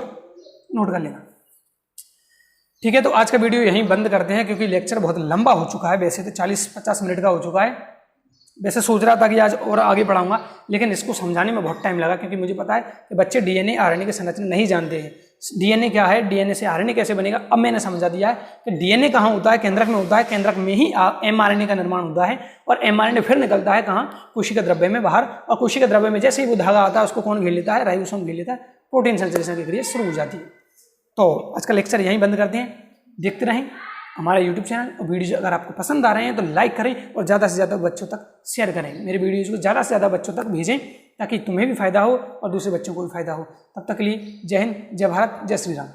नोट कर लेना। ठीक है, तो आज का वीडियो यहीं बंद करते हैं क्योंकि लेक्चर बहुत लंबा हो चुका है। वैसे तो 40-50 मिनट का हो चुका है। वैसे सोच रहा था कि आज और आगे पढ़ाऊंगा, लेकिन इसको समझाने में बहुत टाइम लगा क्योंकि मुझे पता है कि बच्चे डीएनए आरएनए की संरचना नहीं जानते हैं। डीएनए क्या है, डीएनए से आरएनए कैसे बनेगा, अब मैंने समझा दिया है कि डीएनए कहाँ होता है? केंद्रक में होता है। केंद्रक में ही एमआरएनए का निर्माण होता है और एमआरएनए फिर निकलता है कहाँ? कोशिका द्रव्य में बाहर। और कोशिका द्रव्य में जैसे ही वो धागा आता है उसको कौन घेर लेता है? राइबोसोम घेर लेता है। प्रोटीन संश्लेषण की क्रिया शुरू हो जाती है। तो आज का लेक्चर यहीं बंद करते हैं। देखते रहें हमारा यूट्यूब चैनल, और वीडियो अगर आपको पसंद आ रहे हैं तो लाइक करें और ज़्यादा से ज़्यादा बच्चों तक शेयर करें। मेरे वीडियोज़ को ज़्यादा से ज़्यादा बच्चों तक भेजें ताकि तुम्हें भी फायदा हो और दूसरे बच्चों को भी फायदा हो। तब तक के लिए जय हिंद, जय भारत, जय श्री राम।